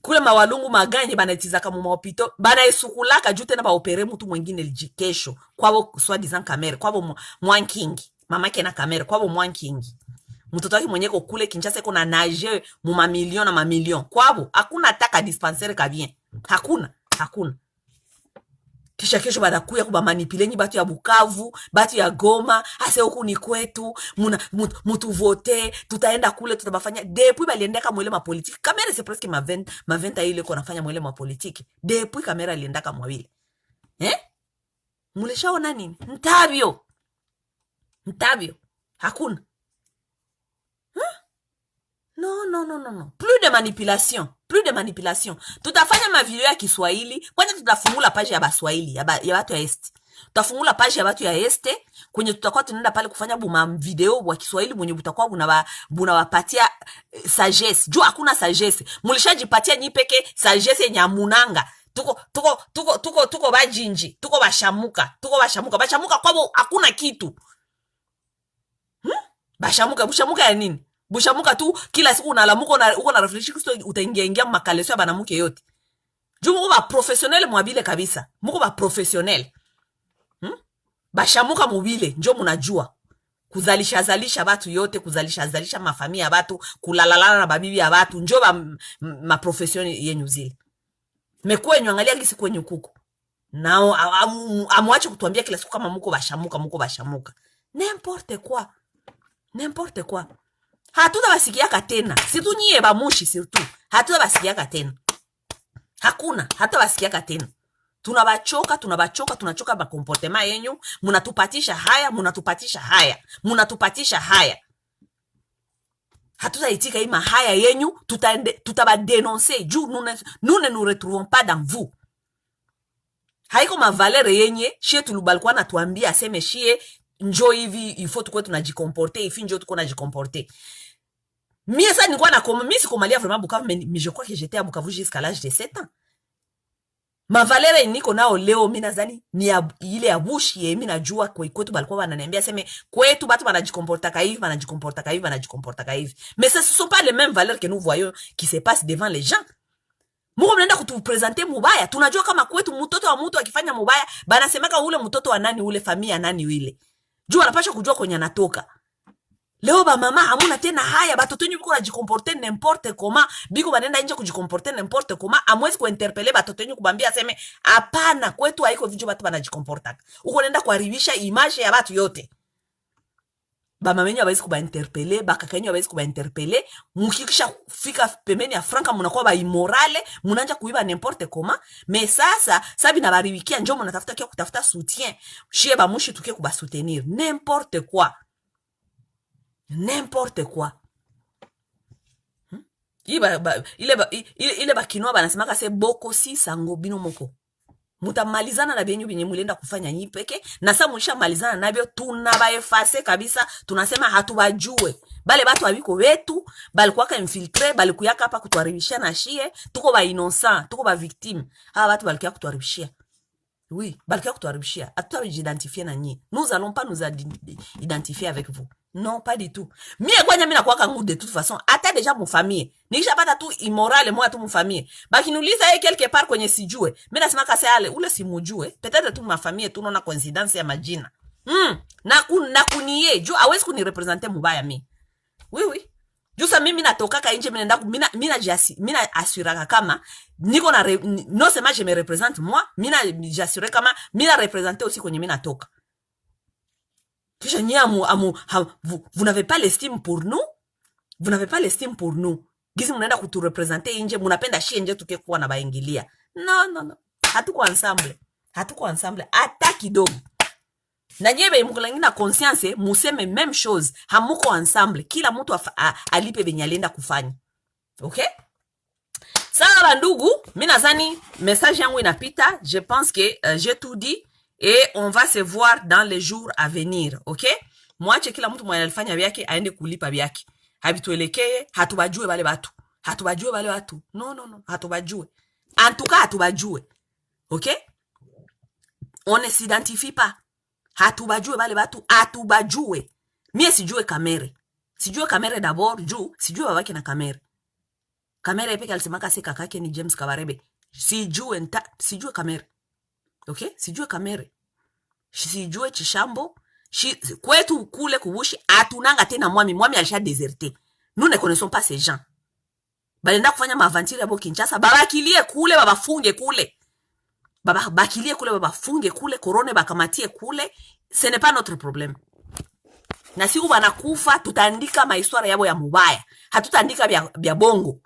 Kule mawalungu maganye banatizaka mu mahopito, banaisukulaka juu tena baopere mutu mwingine lijikesho. Kwabo soi-disant kamere, kwabo mwankingi. Mamake na kamere, kwabo mwankingi. Mtoto wake mwenyeko kule Kinshasa kuna nage mu mamilion na mamilion. Kwabo, hakuna ataka dispensaire kabien. Hakuna. Kisha kesho badakuya kuba manipulenyi batu ya Bukavu, batu ya Goma, ase huku ni kwetu, mutu vote, tutaenda kule, tutabafanya. Depuis baliendeka mwele ma politique. Kamera c'est presque ma 20 ile kwa nafanya mwele ma politique. Depuis kamera aliendaka mwile. Muleshaona nini? Ntabio. Hakuna. Non. Plus de manipulation. Tutafanya mavideo ya Kiswahili. Kwanza tutafungula page ya Baswahili, ya watu ya Est. Tutafungula page ya watu ya Est kwenye tutakuwa tunaenda pale kufanya buma video wa Kiswahili mwenye butakuwa bunawapatia sagesse. Juu hakuna sagesse. Mulishajipatia nyipeke sagesse yenye munanga. Tuko bajinji, tuko bashamuka. Bashamuka kwabo hakuna kitu. Bushamuka ya nini? Bushamuka tu kila siku unalamuka uko na refresh kusto utaingia makaleso ya banamuke yote. Juu muko ba professionnel mwabile kabisa. Muko ba professionnel. Bashamuka mubile njo munajua. Kuzalisha batu yote, kuzalisha mafamia ya batu, kulalalana na babibi ya batu, njo ma professionnel yenyu zile. Mekwenyu angalia gisi kwenyu kuko. Nao amwache kutuambia kila siku kama muko bashamuka. N'importe quoi. Hatutawasikiaka tena. Situ nyie bamushi surtout. Hatutawasikiaka tena. Hakuna. Hatutawasikiaka tena. Tunachoka ba comportement yenyu. Munatupatisha haya. Hatutaitika ima haya yenyu. Tutabadenoncer. Juu nous ne nous retrouvons pas dans vous. Haiko mavalere yenye. Shie tulubalikuwa na tuambia aseme shie njo hivi il faut tukwe tunajikomporter, ifi njo tuko najikomporter. Mie ça nilikuwa na comme mimi sikomalia vraiment Bukavu, mais je crois que j'étais à Bukavu jusqu'à l'âge de 7 ans. Ma valeur niko nao leo mimi nadhani ni ile ya bushi mimi najua kwetu balikuwa wananiambia sema kwetu batu banajikomporta hivi. Mais ce sont pas les mêmes valeurs que nous voyons qui se passent devant les gens. Mungu mnaenda kutupresenter mubaya. Tunajua kama kwetu mtoto wa mtu akifanya mubaya, banasemaka ule mtoto wa nani ule familia nani wile. Juu anapaswa kujua kwenye anatoka. Leo ba mama hamuna tena haya, batoto wenyu biko najikomporter n'importe comment, biko banenda nje kujikomporter n'importe comment, amwezi kuinterpeller batoto wenyu kubambia aseme hapana kwetu haiko vijyo batu banajikomporta. Uko nenda kuharibisha image ya batu yote. Ba mama wenyu hawezi kubainterpeller, bakaka wenyu hawezi kubainterpeller, mukikisha fika pembeni ya franka munakuwa ba immorale, munanja kuiba n'importe comment, mais sasa sabi na baribikia njo munatafuta kia kutafuta soutien. Shie ba mushi tukie kuba soutenir n'importe quoi. Ile bakinoa banasemaka se boko si sango bino moko. Mutamalizana na benyu binye mulenda kufanya nyi peke, na sa mulisha malizana nabyo tunabaefase kabisa, tunasema hatubajue. Bale batu abiko wetu, balikuwa ka infiltre, balikuwa hapa kutuharibishia na shie, tuko ba innocent, tuko ba victime. Hawa batu balikuwa kutuharibishia. Oui, balikuwa kutuharibishia. Hatuta identifier na nyie. Nous allons pas nous identifier avec vous. Non, pas du tout. Mie gwanya mina kwa kangu de toute façon. Ata deja mon famille. Nikisha pata tu immoral moi tu mon famille. Baki nuliza yeye quelque part kwenye sijue. Mimi nasema kasa yale ule simujue. Peut-être tu ma famille tu naona coincidence ya majina. Na kuniye. Jo hawezi kunirepresenter mubaya mi. Oui oui. Jusa mimi natokaka nje mina assuraka kama niko na non seulement je me représente moi, mina j'assure kama mina représenter aussi kwenye mina toka. Kisha nyie vous n'avez pas l'estime pour nous? Vous n'avez pas l'estime pour nous. Gizi mnaenda kuturepresenter nje, mnapenda shie nje tukekuwa na baingilia. Non. Hatuko ensemble. Hata kidogo. Na nyebe mkulangi na conscience, museme même chose. Hamuko ensemble. Kila mtu alipe venye alienda kufanya. Okay? Sawa bandugu, mimi nadhani message yangu inapita. Je pense que j'ai tout dit. Et on va se voir dans les jours à venir, ok? Mwache kila mtu mwenye alifanya vyake aende kulipa vyake. Habituelekee, hatubajue wale watu. No, hatubajue. En tout cas, hatubajue. Ok? On ne s'identifie pas. Hatubajue wale watu, hatubajue. Mie sijue Kamere. Sijue Kamere d'abord, sijue babake na Kamere. Kamere peke alisemaka se kakake ni James Kabarebe. Sijue Kamere. Okay? Sijue Kamere. Sijue Chishambo. Kwetu kule kubushi atunanga tena mwami alisha déserté. Nous ne connaissons pas ces gens. Balenda kufanya maavantire yabo Kinshasa, babakilie kule, babafunge kule. Babakilie kule, babafunge kule, korone bakamatie kule. Ce n'est pas notre problème. Na siku banakufa tutaandika mahistoire yabo ya mubaya. Hatutaandika bya bongo.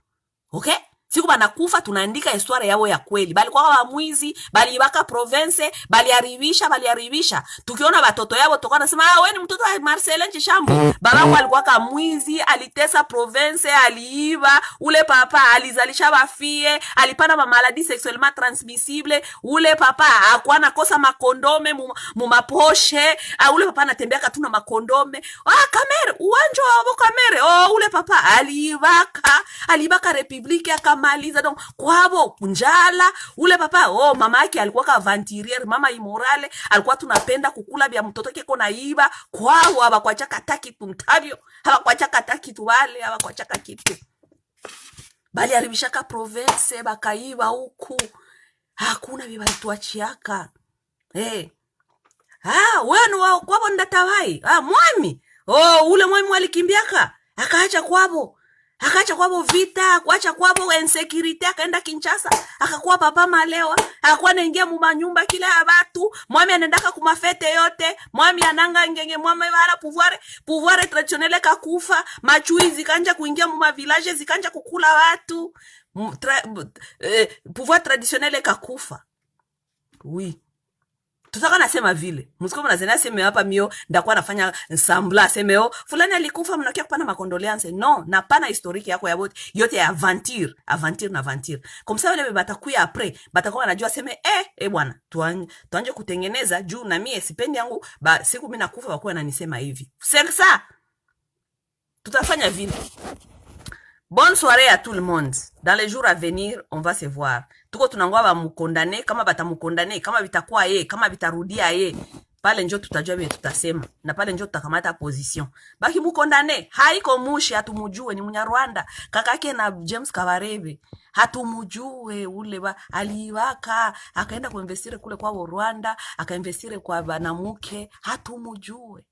Okay? Siku banakufa tunaandika historia yao ya kweli. Bali kwa wamwizi, bali ibaka province, bali haribisha. Tukiona watoto yao toka nasema wewe ni mtoto wa Marcelin Chishambo. Babangu alikuwa kama mwizi, alitesa province, aliiba, ule papa alizalisha bafie, alipana ma maladie sexuellement transmissible, ule papa hakuwa nakosa makondome mu maposhe, ule papa anatembea katuna makondome. Kamere, uwanja wa Kamere. Ule papa alibaka republique ya maliza donc kwabo njala ule papa mama yake alikuwa ka aventurier mama immorale alikuwa tunapenda kukula bya mtoto yake kona iba kwao abakwachaka kitu mtabyo abakwachaka kitu wale abakwachaka kitu bali alibishaka province bakaiba huku hakuna biba tuachiaka wenu wao kwabo ndatawai mwami ule mwami alikimbiaka akaacha kwabo vita, kuacha kwabo insecurity, akaenda Kinshasa, akakuwa papa malewa, akakuwa anaingia mu manyumba kila ya watu, mwami anaendaka kumafete yote, mwami ananga ngenge, mwami wala pouvoir traditionnel kakufa, machui zikanja kuingia mu village zikanja kukula watu, pouvoir traditionnel kakufa. Oui. Tutaka nasema vile. Msiko mnazena sema hapa mio ndakuwa nafanya nsambla sema fulani alikufa mnakia kupana makondoleanse. No, na pana historiki yako ya yote ya aventure na aventure. Comme ça wale batakuya après, batakuwa wanajua sema bwana, tuanje kutengeneza juu na mie sipendi yangu siku mimi nakufa wako wananisema hivi. C'est tutafanya vile. Bonne soirée à tout le monde. Dans les jours à venir, on va se voir. Tuko tunangoa ba mukondane, kama batamukondane, kama bitakuwa kama bitarudia pale njo tutajua vile tutasema. Na pale njo tutakamata position. Baki mukondane, haiko mushi hatumujue ni Munyarwanda. Kakake na James Kabarebe, hatumujue ule aliwaka, akaenda kuinvestire kule kwa Rwanda, akainvestire kwa banamuke, hatumujue.